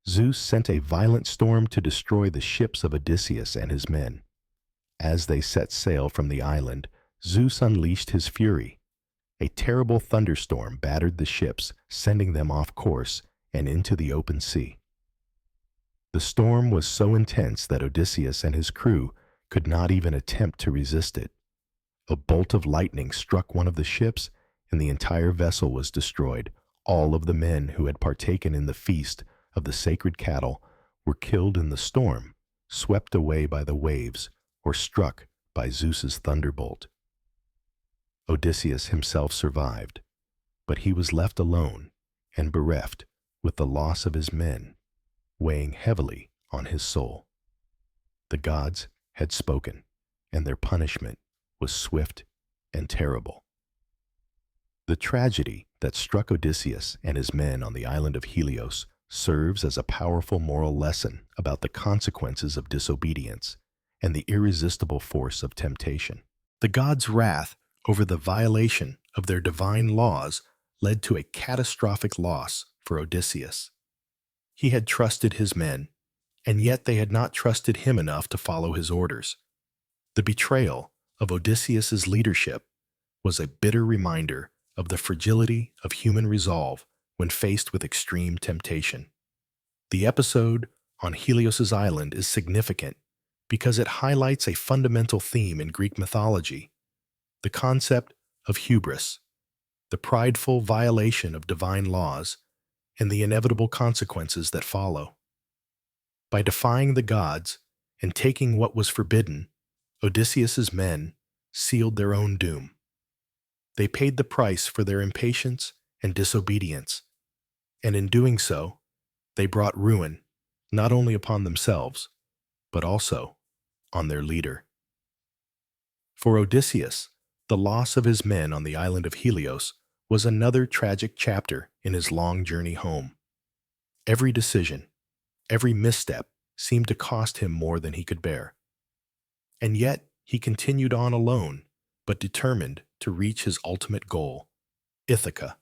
Zeus sent a violent storm to destroy the ships of Odysseus and his men. As they set sail from the island, Zeus unleashed his fury. A terrible thunderstorm battered the ships, sending them off course and into the open sea. The storm was so intense that Odysseus and his crew could not even attempt to resist it. A bolt of lightning struck one of the ships, and the entire vessel was destroyed. All of the men who had partaken in the feast of the sacred cattle were killed in the storm, swept away by the waves, or struck by Zeus's thunderbolt. Odysseus himself survived, but he was left alone and bereft, with the loss of his men weighing heavily on his soul. The gods had spoken, and their punishment was swift and terrible. The tragedy that struck Odysseus and his men on the island of Helios serves as a powerful moral lesson about the consequences of disobedience and the irresistible force of temptation. The gods' wrath over the violation of their divine laws led to a catastrophic loss for Odysseus. He had trusted his men, and yet they had not trusted him enough to follow his orders. The betrayal of Odysseus's leadership was a bitter reminder of the fragility of human resolve when faced with extreme temptation. The episode on Helios's island is significant because it highlights a fundamental theme in Greek mythology: the concept of hubris, the prideful violation of divine laws, and the inevitable consequences that follow. By defying the gods and taking what was forbidden, Odysseus's men sealed their own doom. They paid the price for their impatience and disobedience, and in doing so, they brought ruin not only upon themselves, but also on their leader. For Odysseus, the loss of his men on the island of Helios was another tragic chapter in his long journey home. Every decision, every misstep seemed to cost him more than he could bear. And yet he continued on alone, but determined to reach his ultimate goal, Ithaca.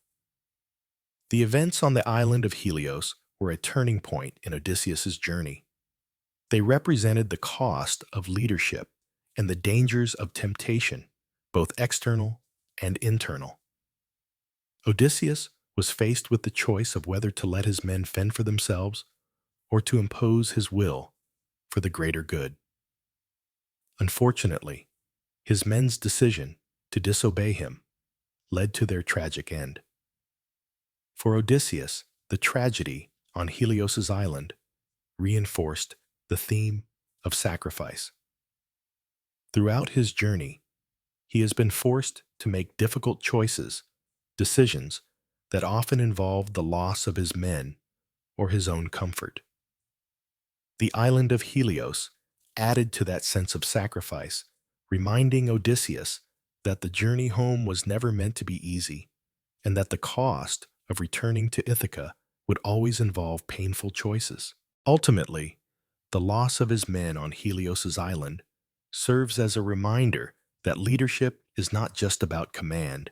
The events on the island of Helios were a turning point in Odysseus's journey. They represented the cost of leadership and the dangers of temptation, both external and internal. Odysseus was faced with the choice of whether to let his men fend for themselves or to impose his will for the greater good. Unfortunately, his men's decision to disobey him led to their tragic end. For Odysseus, the tragedy on Helios's island reinforced the theme of sacrifice. Throughout his journey, he has been forced to make difficult choices, decisions that often involved the loss of his men or his own comfort. The island of Helios added to that sense of sacrifice, reminding Odysseus that the journey home was never meant to be easy, and that the cost of returning to Ithaca would always involve painful choices. Ultimately, the loss of his men on Helios's island serves as a reminder that leadership is not just about command.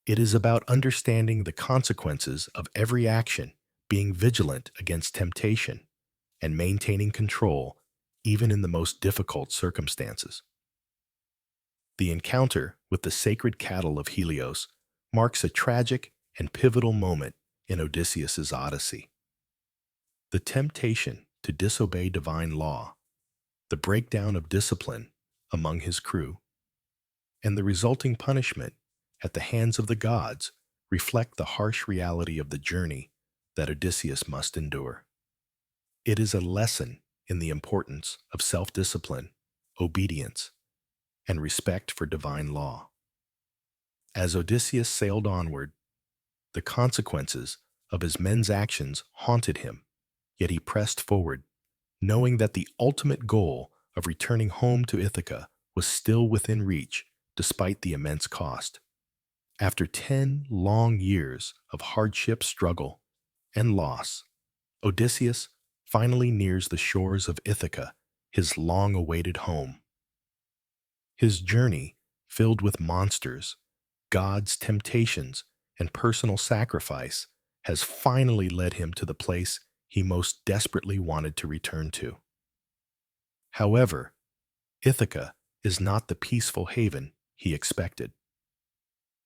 It is about understanding the consequences of every action, being vigilant against temptation, and maintaining control even in the most difficult circumstances. The encounter with the sacred cattle of Helios marks a tragic and pivotal moment in Odysseus's Odyssey. The temptation to disobey divine law, the breakdown of discipline among his crew, and the resulting punishment at the hands of the gods reflect the harsh reality of the journey that Odysseus must endure. It is a lesson in the importance of self-discipline, obedience, and respect for divine law. As Odysseus sailed onward, the consequences of his men's actions haunted him, yet he pressed forward, knowing that the ultimate goal of returning home to Ithaca was still within reach despite the immense cost. After 10 long years of hardship, struggle, and loss, Odysseus finally nears the shores of Ithaca, his long-awaited home. His journey, filled with monsters, gods' temptations, and personal sacrifice, has finally led him to the place he most desperately wanted to return to. However, Ithaca is not the peaceful haven he expected.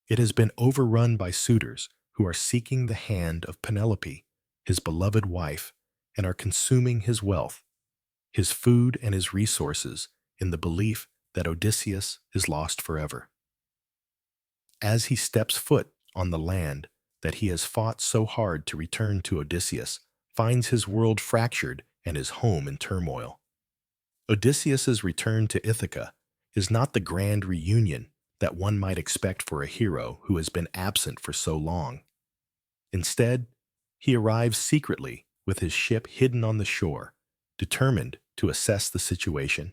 It has been overrun by suitors who are seeking the hand of Penelope, his beloved wife, and are consuming his wealth, his food, and his resources in the belief that Odysseus is lost forever. As he steps foot on the land that he has fought so hard to return to, Odysseus finds his world fractured and his home in turmoil. Odysseus's return to Ithaca is not the grand reunion that one might expect for a hero who has been absent for so long. Instead, he arrives secretly with his ship hidden on the shore, determined to assess the situation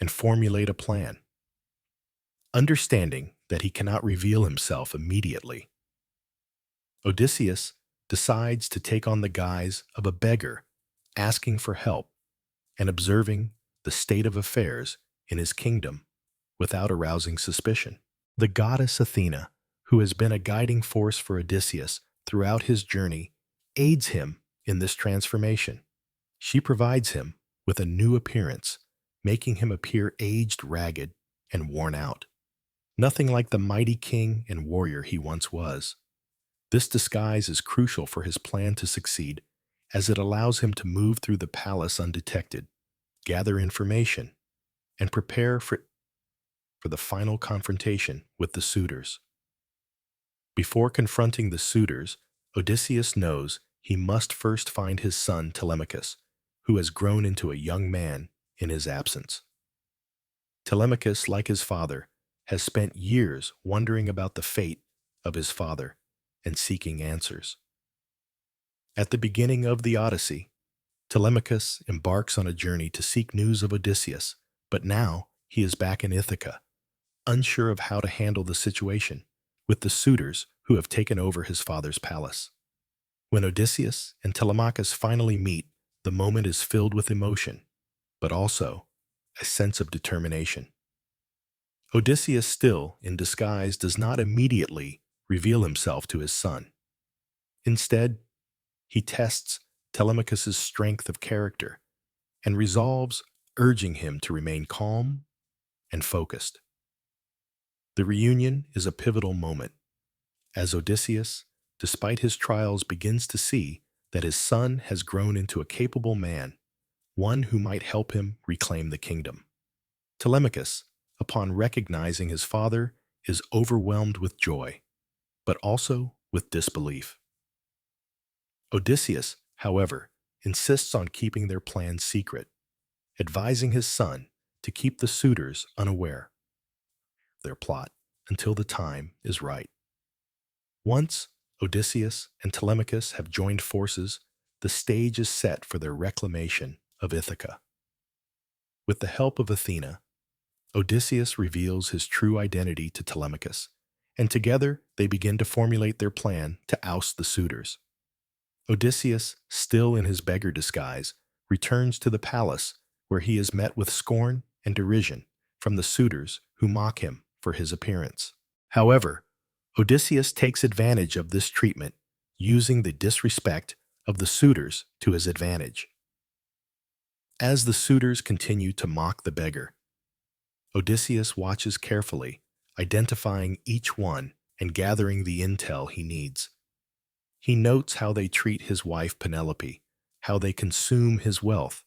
and formulate a plan. Understanding that he cannot reveal himself immediately, Odysseus decides to take on the guise of a beggar, asking for help and observing the state of affairs in his kingdom without arousing suspicion. The goddess Athena, who has been a guiding force for Odysseus throughout his journey, aids him in this transformation. She provides him with a new appearance, making him appear aged, ragged, and worn out. Nothing like the mighty king and warrior he once was. This disguise is crucial for his plan to succeed, as it allows him to move through the palace undetected, gather information, and prepare for the final confrontation with the suitors. Before confronting the suitors, Odysseus knows he must first find his son Telemachus, who has grown into a young man in his absence. Telemachus, like his father, has spent years wondering about the fate of his father and seeking answers. At the beginning of the Odyssey, Telemachus embarks on a journey to seek news of Odysseus, but now he is back in Ithaca, unsure of how to handle the situation with the suitors who have taken over his father's palace. When Odysseus and Telemachus finally meet, the moment is filled with emotion, but also a sense of determination. Odysseus, still in disguise, does not immediately reveal himself to his son. Instead, he tests Telemachus's strength of character and resolves, urging him to remain calm and focused. The reunion is a pivotal moment, as Odysseus, despite his trials, begins to see that his son has grown into a capable man, one who might help him reclaim the kingdom. Telemachus, upon recognizing his father, is overwhelmed with joy, but also with disbelief. Odysseus, however, insists on keeping their plan secret, advising his son to keep the suitors unaware of their plot until the time is right. Once Odysseus and Telemachus have joined forces, the stage is set for their reclamation of Ithaca. With the help of Athena, Odysseus reveals his true identity to Telemachus, and together they begin to formulate their plan to oust the suitors. Odysseus, still in his beggar disguise, returns to the palace, where he is met with scorn and derision from the suitors who mock him for his appearance. However, Odysseus takes advantage of this treatment, using the disrespect of the suitors to his advantage. As the suitors continue to mock the beggar, Odysseus watches carefully, identifying each one and gathering the intel he needs. He notes how they treat his wife Penelope, how they consume his wealth,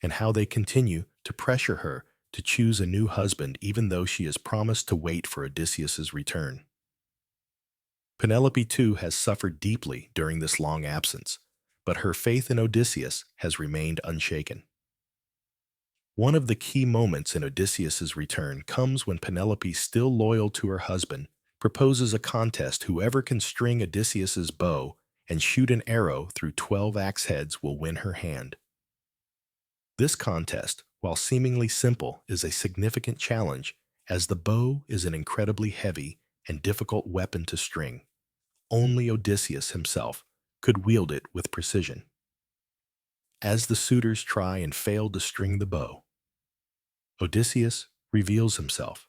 and how they continue to pressure her to choose a new husband even though she has promised to wait for Odysseus's return. Penelope, too, has suffered deeply during this long absence, but her faith in Odysseus has remained unshaken. One of the key moments in Odysseus's return comes when Penelope, still loyal to her husband, proposes a contest. Whoever can string Odysseus's bow and shoot an arrow through 12 axe heads will win her hand. This contest, while seemingly simple, is a significant challenge, as the bow is an incredibly heavy and difficult weapon to string. Only Odysseus himself could wield it with precision. As the suitors try and fail to string the bow, Odysseus reveals himself.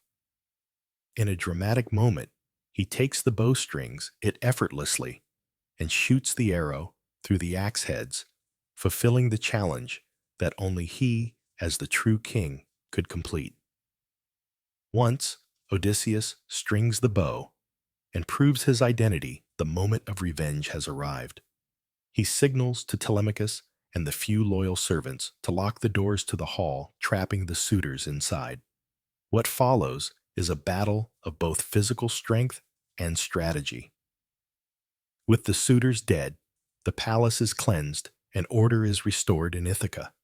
In a dramatic moment, he takes the bowstrings, it effortlessly, and shoots the arrow through the axe heads, fulfilling the challenge that only he, as the true king, could complete. Once Odysseus strings the bow, and proves his identity the moment of revenge has arrived. He signals to Telemachus and the few loyal servants to lock the doors to the hall, trapping the suitors inside. What follows is a battle of both physical strength and strategy. With the suitors dead, the palace is cleansed and order is restored in Ithaca.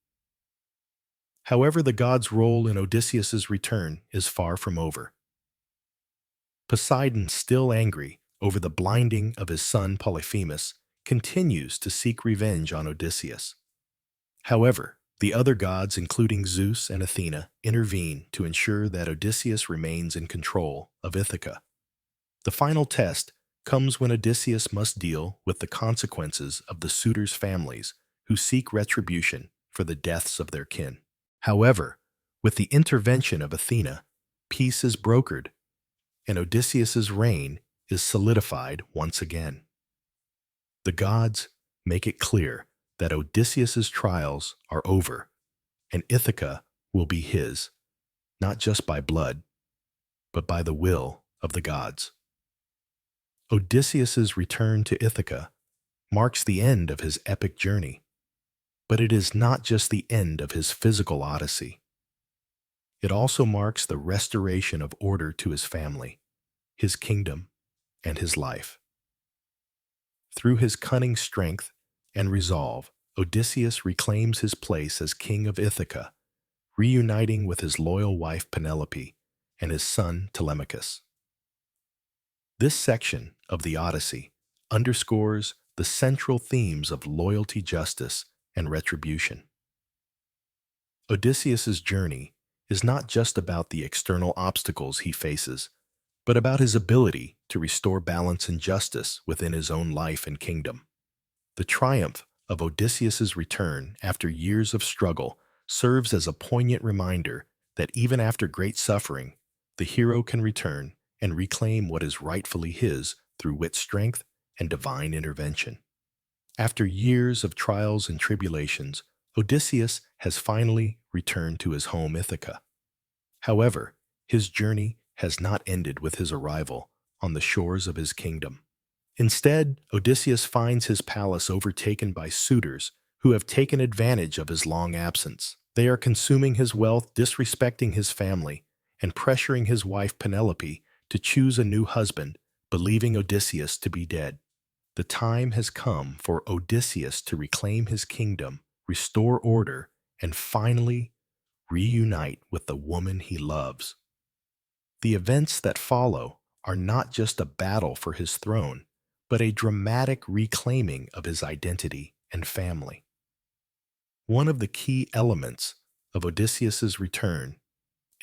However, the gods' role in Odysseus's return is far from over. Poseidon, still angry over the blinding of his son Polyphemus, continues to seek revenge on Odysseus. However, the other gods, including Zeus and Athena, intervene to ensure that Odysseus remains in control of Ithaca. The final test comes when Odysseus must deal with the consequences of the suitors' families who seek retribution for the deaths of their kin. However, with the intervention of Athena, peace is brokered, and Odysseus's reign is solidified once again. The gods make it clear that Odysseus's trials are over, and Ithaca will be his, not just by blood, but by the will of the gods. Odysseus's return to Ithaca marks the end of his epic journey, but it is not just the end of his physical odyssey. It also marks the restoration of order to his family, his kingdom, and his life. Through his cunning strength and resolve, Odysseus reclaims his place as king of Ithaca, reuniting with his loyal wife Penelope and his son Telemachus. This section of the Odyssey underscores the central themes of loyalty, justice, and retribution. Odysseus's journey is not just about the external obstacles he faces, but about his ability to restore balance and justice within his own life and kingdom. The triumph of Odysseus's return after years of struggle serves as a poignant reminder that even after great suffering, the hero can return and reclaim what is rightfully his through wit, strength, and divine intervention. After years of trials and tribulations, Odysseus has finally returned to his home Ithaca. However, his journey has not ended with his arrival on the shores of his kingdom. Instead, Odysseus finds his palace overtaken by suitors who have taken advantage of his long absence. They are consuming his wealth, disrespecting his family, and pressuring his wife Penelope to choose a new husband, believing Odysseus to be dead. The time has come for Odysseus to reclaim his kingdom, restore order, and finally reunite with the woman he loves. The events that follow are not just a battle for his throne, but a dramatic reclaiming of his identity and family. One of the key elements of Odysseus's return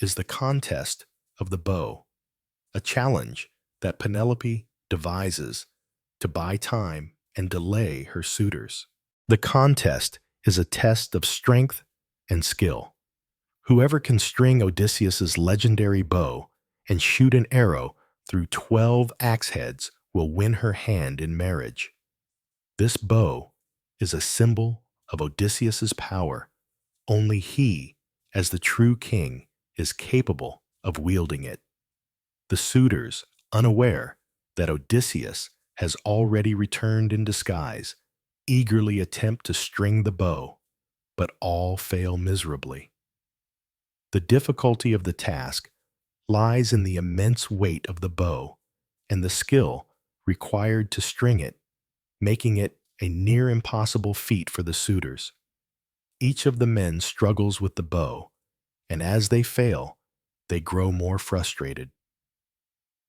is the contest of the bow, a challenge that Penelope devises to buy time and delay her suitors. The contest is a test of strength and skill. Whoever can string Odysseus's legendary bow and shoot an arrow through 12 axe heads will win her hand in marriage. This bow is a symbol of Odysseus's power. Only he, as the true king, is capable of wielding it. The suitors, unaware that Odysseus has already returned in disguise, eagerly attempt to string the bow, but all fail miserably. The difficulty of the task lies in the immense weight of the bow and the skill required to string it, making it a near impossible feat for the suitors. Each of the men struggles with the bow, and as they fail, they grow more frustrated.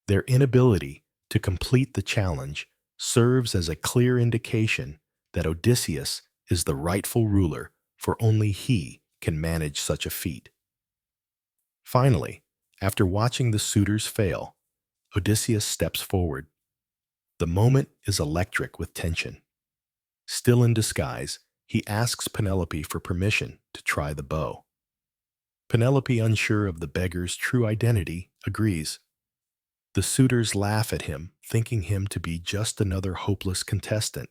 Their inability to complete the challenge serves as a clear indication that Odysseus is the rightful ruler, for only he can manage such a feat. Finally, after watching the suitors fail, Odysseus steps forward. The moment is electric with tension. Still in disguise, he asks Penelope for permission to try the bow. Penelope, unsure of the beggar's true identity, agrees. The suitors laugh at him, thinking him to be just another hopeless contestant.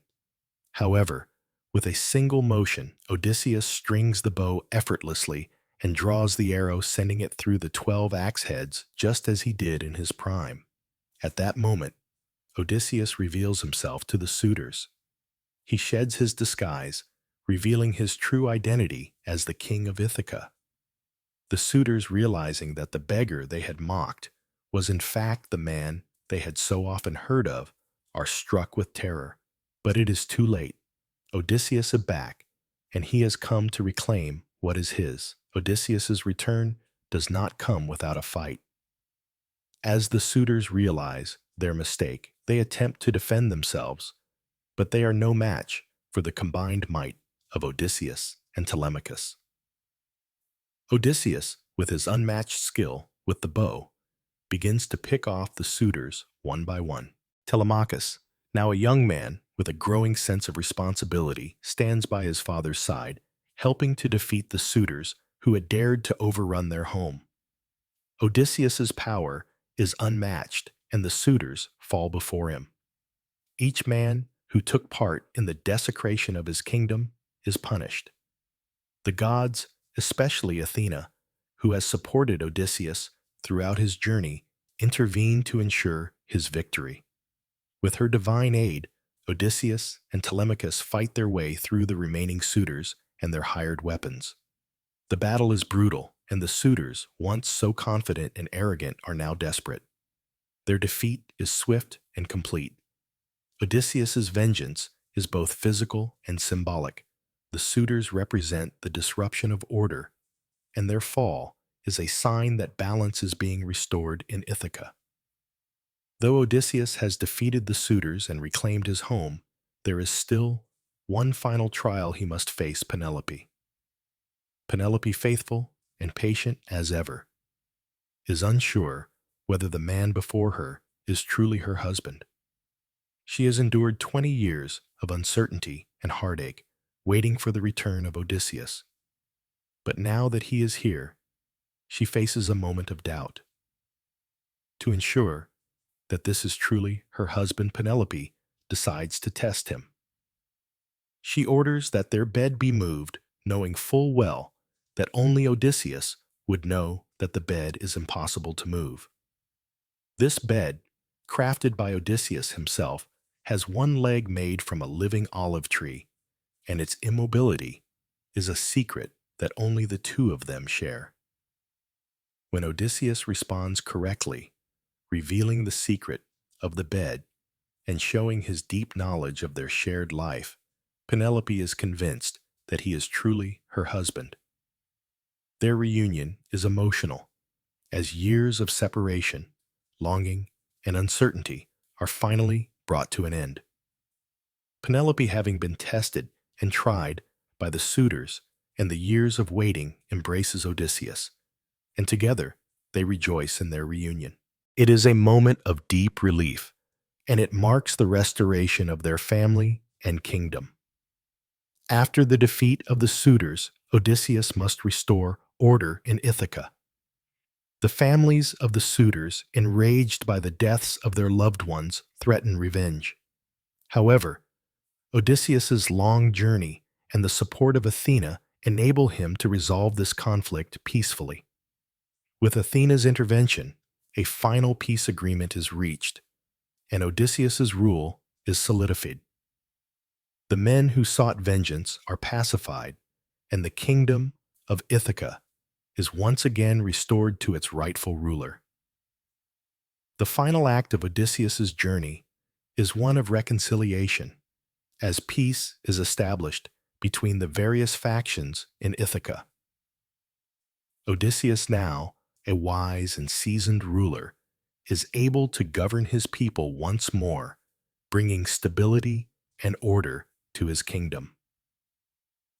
However, with a single motion, Odysseus strings the bow effortlessly and draws the arrow, sending it through the 12 axe heads just as he did in his prime. At that moment, Odysseus reveals himself to the suitors. He sheds his disguise, revealing his true identity as the king of Ithaca. The suitors, realizing that the beggar they had mocked was in fact the man they had so often heard of, are struck with terror. But it is too late. Odysseus is back, and he has come to reclaim what is his. Odysseus's return does not come without a fight. As the suitors realize their mistake, they attempt to defend themselves, but they are no match for the combined might of Odysseus and Telemachus. Odysseus, with his unmatched skill with the bow, begins to pick off the suitors one by one. Telemachus, now a young man with a growing sense of responsibility, stands by his father's side, helping to defeat the suitors who had dared to overrun their home. Odysseus's power is unmatched, and the suitors fall before him. Each man who took part in the desecration of his kingdom is punished. The gods, especially Athena, who has supported Odysseus throughout his journey, intervene to ensure his victory. With her divine aid, Odysseus and Telemachus fight their way through the remaining suitors and their hired weapons. The battle is brutal, and the suitors, once so confident and arrogant, are now desperate. Their defeat is swift and complete. Odysseus's vengeance is both physical and symbolic. The suitors represent the disruption of order, and their fall is a sign that balance is being restored in Ithaca. Though Odysseus has defeated the suitors and reclaimed his home, there is still one final trial he must face: Penelope. Penelope, faithful and patient as ever, is unsure whether the man before her is truly her husband. She has endured 20 years of uncertainty and heartache, waiting for the return of Odysseus. But now that he is here, she faces a moment of doubt. To ensure that this is truly her husband, Penelope decides to test him. She orders that their bed be moved, knowing full well that only Odysseus would know that the bed is impossible to move. This bed, crafted by Odysseus himself, has one leg made from a living olive tree, and its immobility is a secret that only the two of them share. When Odysseus responds correctly, revealing the secret of the bed and showing his deep knowledge of their shared life, Penelope is convinced that he is truly her husband. Their reunion is emotional, as years of separation, longing, and uncertainty are finally brought to an end. Penelope, having been tested and tried by the suitors and the years of waiting, embraces Odysseus, and together they rejoice in their reunion. It is a moment of deep relief, and it marks the restoration of their family and kingdom. After the defeat of the suitors, Odysseus must restore order in Ithaca. The families of the suitors, enraged by the deaths of their loved ones, threaten revenge. However, Odysseus's long journey and the support of Athena enable him to resolve this conflict peacefully. With Athena's intervention, a final peace agreement is reached, and Odysseus's rule is solidified. The men who sought vengeance are pacified, and the kingdom of Ithaca is once again restored to its rightful ruler. The final act of Odysseus's journey is one of reconciliation, as peace is established between the various factions in Ithaca. Odysseus, now a wise and seasoned ruler, is able to govern his people once more, bringing stability and order to his kingdom.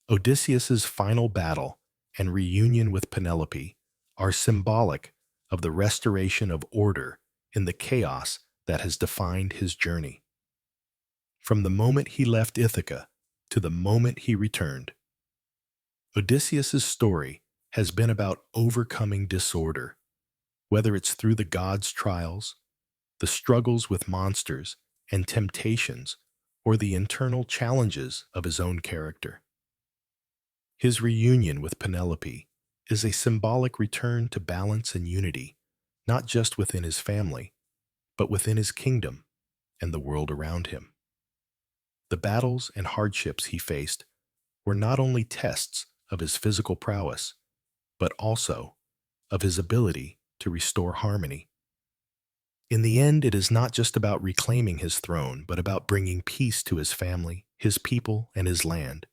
Odysseus's final battle and reunion with Penelope are symbolic of the restoration of order in the chaos that has defined his journey. From the moment he left Ithaca to the moment he returned, Odysseus's story has been about overcoming disorder, whether it's through the gods' trials, the struggles with monsters and temptations, or the internal challenges of his own character. His reunion with Penelope is a symbolic return to balance and unity, not just within his family, but within his kingdom and the world around him. The battles and hardships he faced were not only tests of his physical prowess, but also of his ability to restore harmony. In the end, it is not just about reclaiming his throne, but about bringing peace to his family, his people, and his land.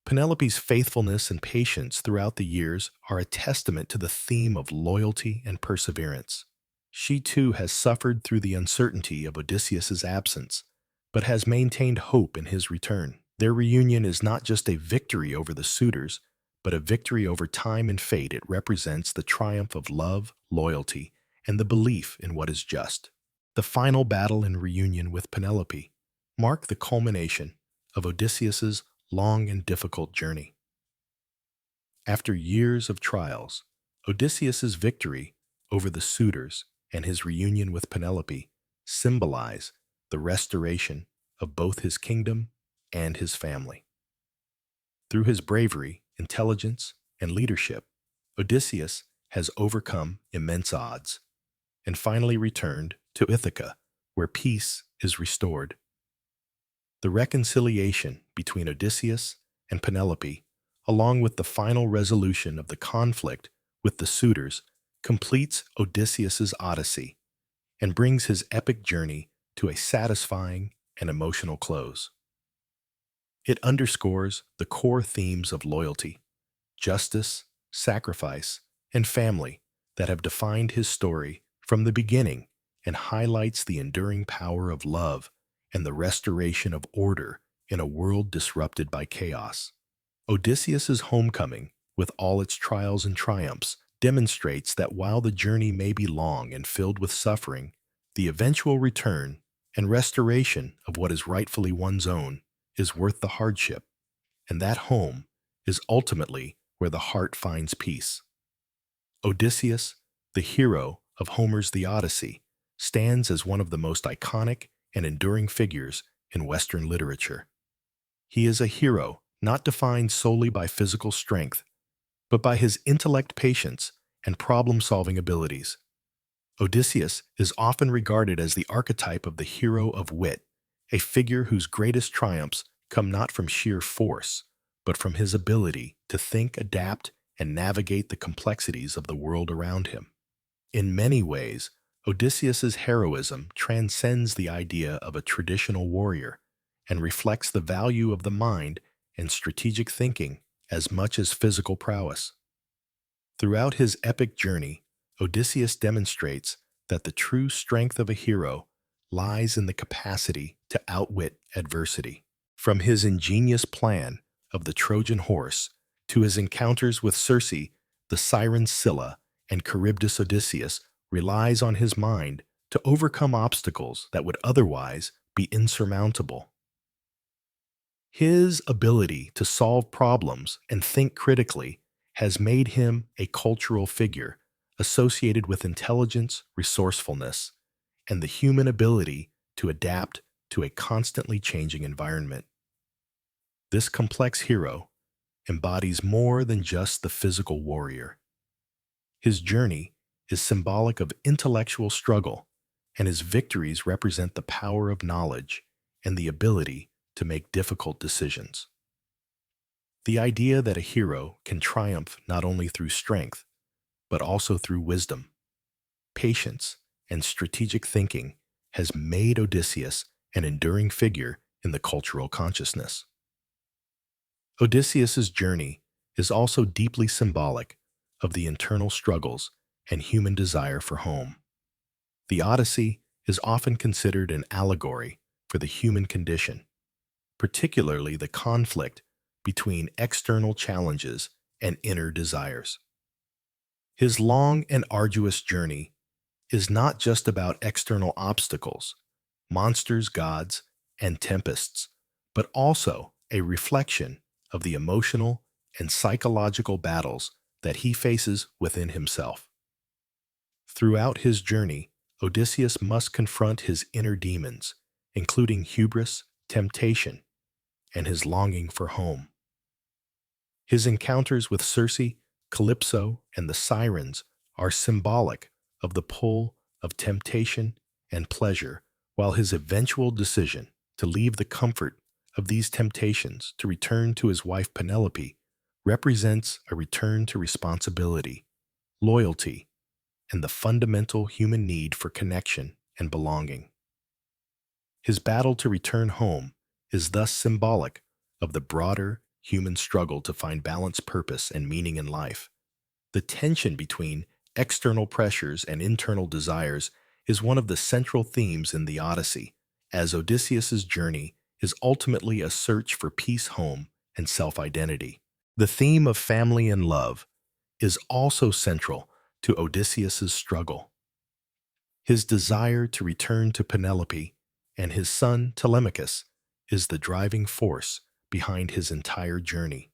Penelope's faithfulness and patience throughout the years are a testament to the theme of loyalty and perseverance. She too has suffered through the uncertainty of Odysseus's absence, but has maintained hope in his return. Their reunion is not just a victory over the suitors, but a victory over time and fate. It represents the triumph of love, loyalty, and the belief in what is just. The final battle and reunion with Penelope mark the culmination of Odysseus's long and difficult journey. After years of trials, Odysseus's victory over the suitors and his reunion with Penelope symbolize the restoration of both his kingdom and his family. Through his bravery, intelligence, and leadership, Odysseus has overcome immense odds and finally returned to Ithaca, where peace is restored. The reconciliation between Odysseus and Penelope, along with the final resolution of the conflict with the suitors, completes Odysseus's Odyssey and brings his epic journey to a satisfying and emotional close. It underscores the core themes of loyalty, justice, sacrifice, and family that have defined his story from the beginning and highlights the enduring power of love and the restoration of order in a world disrupted by chaos. Odysseus's homecoming, with all its trials and triumphs, demonstrates that while the journey may be long and filled with suffering, the eventual return and restoration of what is rightfully one's own is worth the hardship, and that home is ultimately where the heart finds peace. Odysseus, the hero of Homer's The Odyssey, stands as one of the most iconic and enduring figures in Western literature. He is a hero not defined solely by physical strength, but by his intellect, patience, and problem-solving abilities. Odysseus is often regarded as the archetype of the hero of wit, a figure whose greatest triumphs come not from sheer force, but from his ability to think, adapt, and navigate the complexities of the world around him. In many ways, Odysseus's heroism transcends the idea of a traditional warrior and reflects the value of the mind and strategic thinking as much as physical prowess. Throughout his epic journey, Odysseus demonstrates that the true strength of a hero lies in the capacity to outwit adversity. From his ingenious plan of the Trojan horse to his encounters with Circe, the Sirens Scylla, and Charybdis, Odysseus relies on his mind to overcome obstacles that would otherwise be insurmountable. His ability to solve problems and think critically has made him a cultural figure associated with intelligence, resourcefulness, and the human ability to adapt to a constantly changing environment. This complex hero embodies more than just the physical warrior. His journey is symbolic of intellectual struggle, and his victories represent the power of knowledge and the ability to make difficult decisions. The idea that a hero can triumph not only through strength, but also through wisdom, patience, and strategic thinking has made Odysseus an enduring figure in the cultural consciousness. Odysseus's journey is also deeply symbolic of the internal struggles and human desire for home. The Odyssey is often considered an allegory for the human condition, particularly the conflict between external challenges and inner desires. His long and arduous journey is not just about external obstacles, monsters, gods, and tempests, but also a reflection of the emotional and psychological battles that he faces within himself. Throughout his journey, Odysseus must confront his inner demons, including hubris, temptation, and his longing for home. His encounters with Circe, Calypso, and the Sirens are symbolic of the pull of temptation and pleasure, while his eventual decision to leave the comfort of these temptations to return to his wife Penelope represents a return to responsibility, loyalty, and the fundamental human need for connection and belonging. His battle to return home is thus symbolic of the broader human struggle to find balance, purpose, and meaning in life. The tension between external pressures and internal desires is one of the central themes in the Odyssey, as Odysseus's journey is ultimately a search for peace, home, and self-identity. The theme of family and love is also central to Odysseus's struggle. His desire to return to Penelope and his son Telemachus is the driving force behind his entire journey.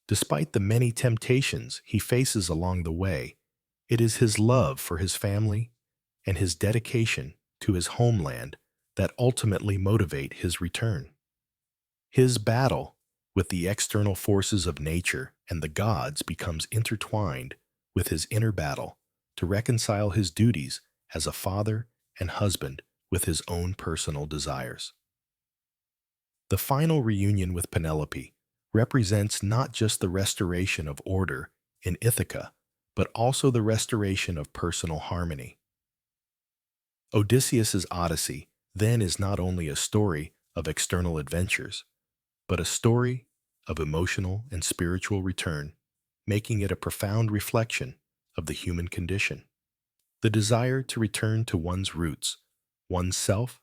Despite the many temptations he faces along the way, it is his love for his family and his dedication to his homeland that ultimately motivate his return. His battle with the external forces of nature and the gods becomes intertwined with his inner battle to reconcile his duties as a father and husband with his own personal desires. The final reunion with Penelope represents not just the restoration of order in Ithaca, but also the restoration of personal harmony. Odysseus's Odyssey then is not only a story of external adventures, but a story of emotional and spiritual return, making it a profound reflection of the human condition. The desire to return to one's roots, one's self,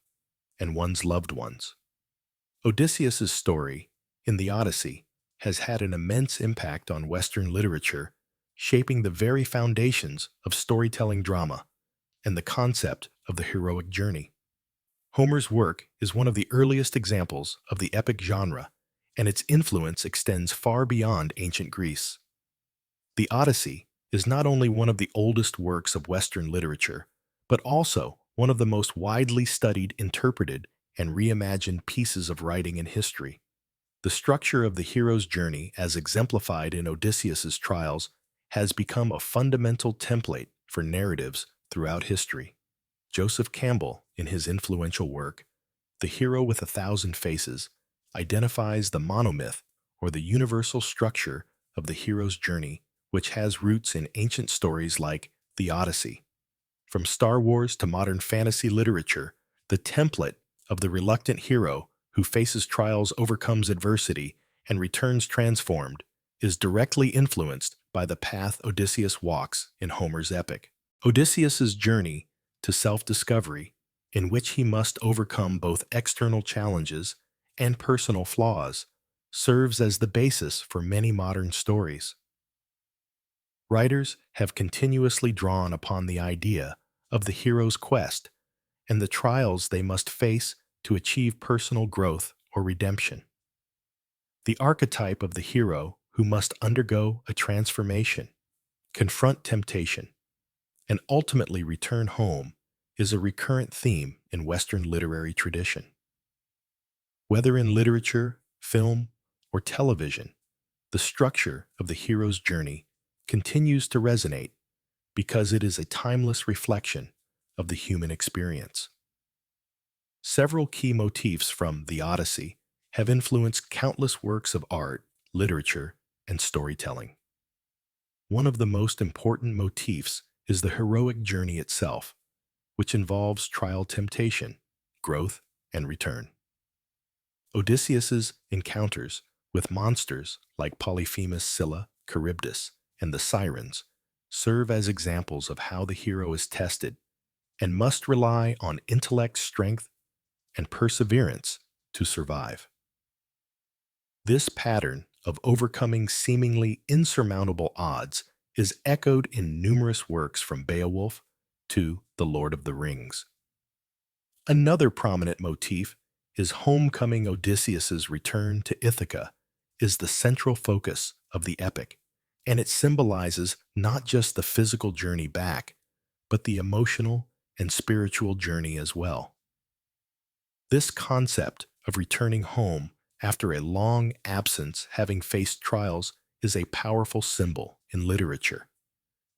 and one's loved ones. Odysseus's story in the Odyssey has had an immense impact on Western literature, shaping the very foundations of storytelling drama and the concept of the heroic journey. Homer's work is one of the earliest examples of the epic genre, and its influence extends far beyond ancient Greece. The Odyssey is not only one of the oldest works of Western literature, but also one of the most widely studied, interpreted, and reimagined pieces of writing in history. The structure of the hero's journey, as exemplified in Odysseus's trials, has become a fundamental template for narratives throughout history. Joseph Campbell, in his influential work, The Hero with a Thousand Faces, identifies the monomyth, or the universal structure of the hero's journey, which has roots in ancient stories like the Odyssey. From Star Wars to modern fantasy literature, the template of the reluctant hero who faces trials, overcomes adversity, and returns transformed is directly influenced by the path Odysseus walks in Homer's epic. Odysseus's journey to self-discovery, in which he must overcome both external challenges and personal flaws, serves as the basis for many modern stories. Writers have continuously drawn upon the idea of the hero's quest and the trials they must face to achieve personal growth or redemption. The archetype of the hero who must undergo a transformation, confront temptation, and ultimately return home is a recurrent theme in Western literary tradition. Whether in literature, film, or television, the structure of the hero's journey continues to resonate because it is a timeless reflection of the human experience. Several key motifs from the Odyssey have influenced countless works of art, literature, and storytelling. One of the most important motifs is the heroic journey itself, which involves trial, temptation, growth, and return. Odysseus's encounters with monsters like Polyphemus, Scylla, Charybdis, and the Sirens serve as examples of how the hero is tested and must rely on intellect, strength, and perseverance to survive. This pattern of overcoming seemingly insurmountable odds is echoed in numerous works from Beowulf to The Lord of the Rings. Another prominent motif is homecoming. Odysseus's return to Ithaca is the central focus of the epic, and it symbolizes not just the physical journey back, but the emotional and spiritual journey as well. This concept of returning home after a long absence, having faced trials, is a powerful symbol in literature.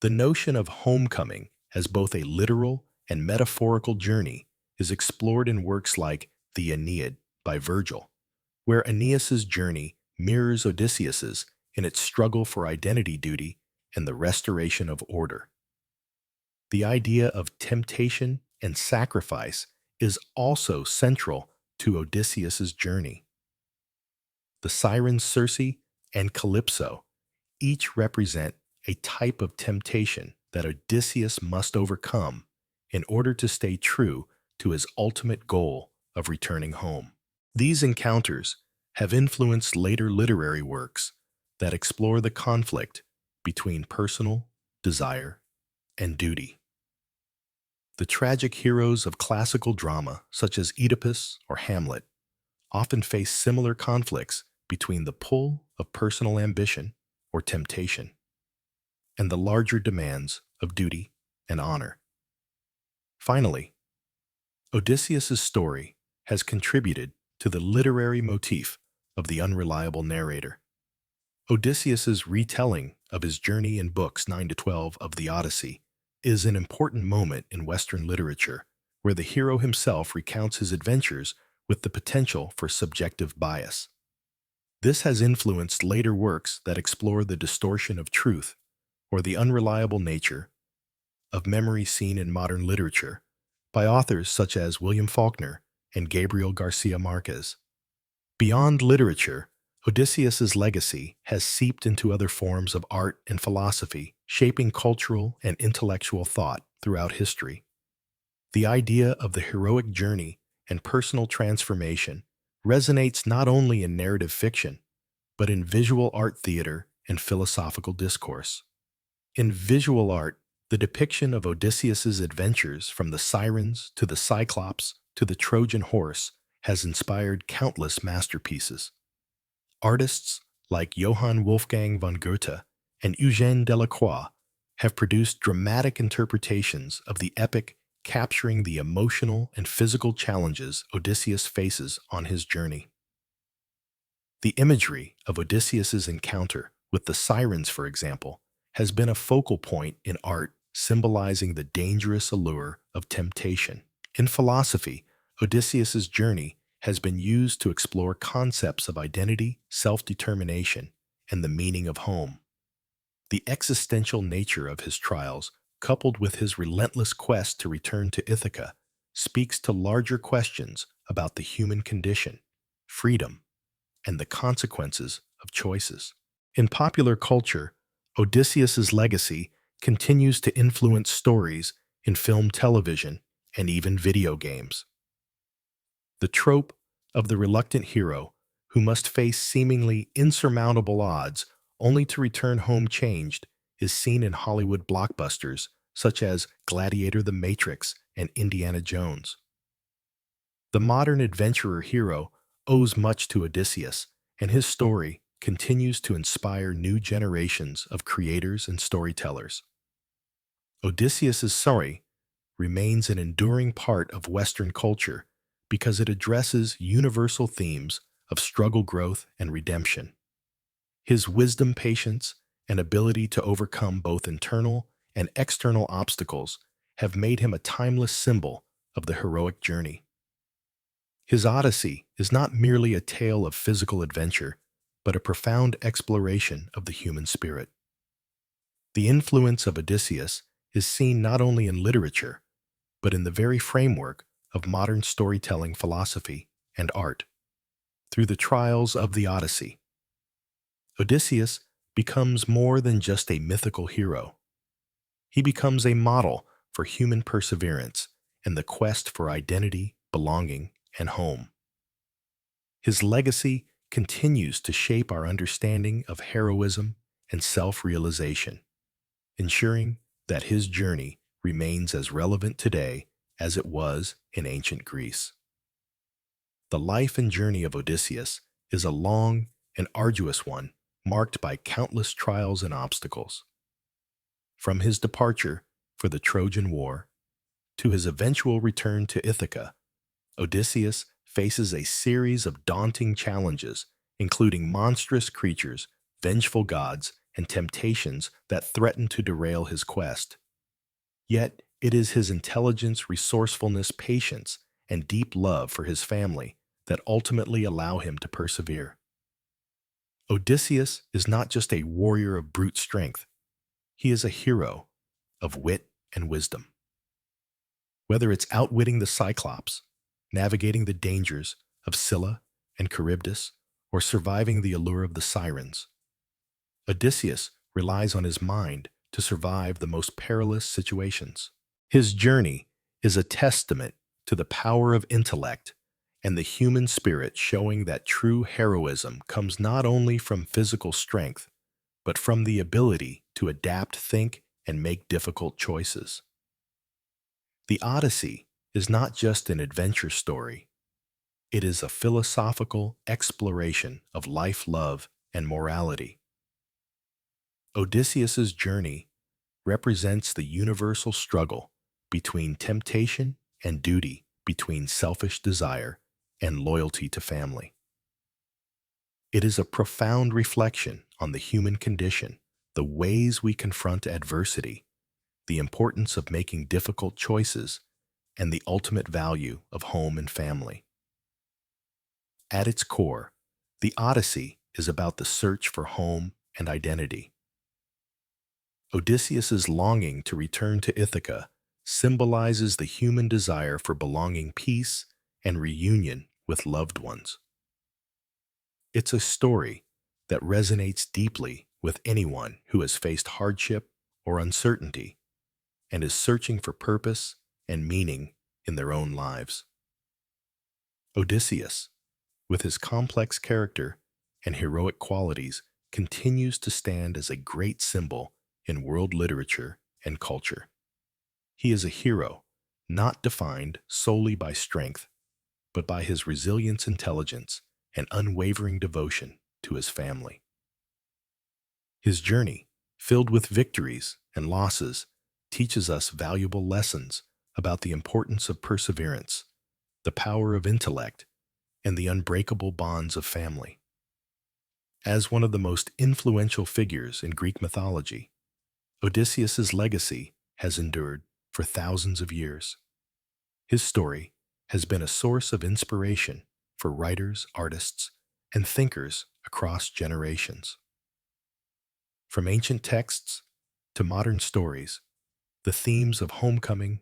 The notion of homecoming as both a literal and metaphorical journey is explored in works like the Aeneid by Virgil, where Aeneas's journey mirrors Odysseus's in its struggle for identity, duty, and the restoration of order. The idea of temptation and sacrifice is also central to Odysseus's journey. The Sirens Circe and Calypso each represent a type of temptation that Odysseus must overcome in order to stay true to his ultimate goal of returning home. These encounters have influenced later literary works that explore the conflict between personal desire and duty. The tragic heroes of classical drama, such as Oedipus or Hamlet, often face similar conflicts between the pull of personal ambition or temptation and the larger demands of duty and honor. Finally, Odysseus's story has contributed to the literary motif of the unreliable narrator. Odysseus's retelling of his journey in books 9 to 12 of the Odyssey is an important moment in Western literature where the hero himself recounts his adventures with the potential for subjective bias. This has influenced later works that explore the distortion of truth or the unreliable nature of memory seen in modern literature by authors such as William Faulkner and Gabriel Garcia Marquez. Beyond literature, Odysseus's legacy has seeped into other forms of art and philosophy, shaping cultural and intellectual thought throughout history. The idea of the heroic journey and personal transformation resonates not only in narrative fiction, but in visual art theater and philosophical discourse. In visual art, the depiction of Odysseus's adventures from the Sirens to the Cyclops to the Trojan horse has inspired countless masterpieces. Artists like Johann Wolfgang von Goethe and Eugène Delacroix have produced dramatic interpretations of the epic, capturing the emotional and physical challenges Odysseus faces on his journey. The imagery of Odysseus's encounter with the Sirens, for example, has been a focal point in art, symbolizing the dangerous allure of temptation. In philosophy, Odysseus's journey has been used to explore concepts of identity, self-determination, and the meaning of home. The existential nature of his trials, coupled with his relentless quest to return to Ithaca, speaks to larger questions about the human condition, freedom, and the consequences of choices. In popular culture, Odysseus's legacy continues to influence stories in film, television, and even video games. The trope of the reluctant hero who must face seemingly insurmountable odds only to return home changed is seen in Hollywood blockbusters such as Gladiator, The Matrix, and Indiana Jones. The modern adventurer hero owes much to Odysseus, and his story continues to inspire new generations of creators and storytellers. Odysseus's story remains an enduring part of Western culture because it addresses universal themes of struggle, growth, and redemption. His wisdom, patience, and ability to overcome both internal and external obstacles have made him a timeless symbol of the heroic journey. His Odyssey is not merely a tale of physical adventure, but a profound exploration of the human spirit. The influence of Odysseus is seen not only in literature, but in the very framework of modern storytelling philosophy and art. Through the trials of the Odyssey, Odysseus becomes more than just a mythical hero. He becomes a model for human perseverance and the quest for identity, belonging, and home. His legacy continues to shape our understanding of heroism and self-realization, ensuring that his journey remains as relevant today as it was in ancient Greece. The life and journey of Odysseus is a long and arduous one, marked by countless trials and obstacles. From his departure for the Trojan War to his eventual return to Ithaca, Odysseus faces a series of daunting challenges, including monstrous creatures, vengeful gods, and temptations that threaten to derail his quest. Yet, it is his intelligence, resourcefulness, patience, and deep love for his family that ultimately allow him to persevere. Odysseus is not just a warrior of brute strength, he is a hero of wit and wisdom. Whether it's outwitting the Cyclops, navigating the dangers of Scylla and Charybdis, or surviving the allure of the Sirens, Odysseus relies on his mind to survive the most perilous situations. His journey is a testament to the power of intellect and the human spirit, showing that true heroism comes not only from physical strength, but from the ability to adapt, think, and make difficult choices. The Odyssey is not just an adventure story. It is a philosophical exploration of life, love, and morality. Odysseus's journey represents the universal struggle between temptation and duty, between selfish desire and loyalty to family. It is a profound reflection on the human condition, the ways we confront adversity, the importance of making difficult choices, and the ultimate value of home and family. At its core, the Odyssey is about the search for home and identity. Odysseus's longing to return to Ithaca symbolizes the human desire for belonging, peace, and reunion with loved ones. It's a story that resonates deeply with anyone who has faced hardship or uncertainty and is searching for purpose and meaning in their own lives. Odysseus, with his complex character and heroic qualities, continues to stand as a great symbol in world literature and culture. He is a hero, not defined solely by strength, but by his resilience, intelligence, and unwavering devotion to his family. His journey, filled with victories and losses, teaches us valuable lessons about the importance of perseverance, the power of intellect, and the unbreakable bonds of family. As one of the most influential figures in Greek mythology, Odysseus's legacy has endured for thousands of years. His story has been a source of inspiration for writers, artists, and thinkers across generations. From ancient texts to modern stories, the themes of homecoming,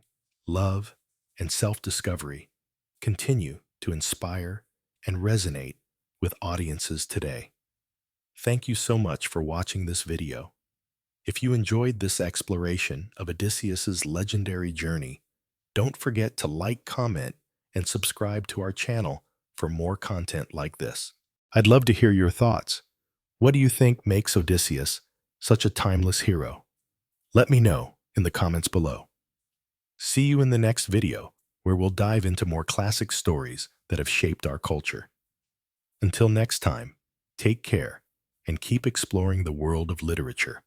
love, and self-discovery continue to inspire and resonate with audiences today. Thank you so much for watching this video. If you enjoyed this exploration of Odysseus's legendary journey, don't forget to like, comment, and subscribe to our channel for more content like this. I'd love to hear your thoughts. What do you think makes Odysseus such a timeless hero? Let me know in the comments below. See you in the next video, where we'll dive into more classic stories that have shaped our culture. Until next time, take care and keep exploring the world of literature.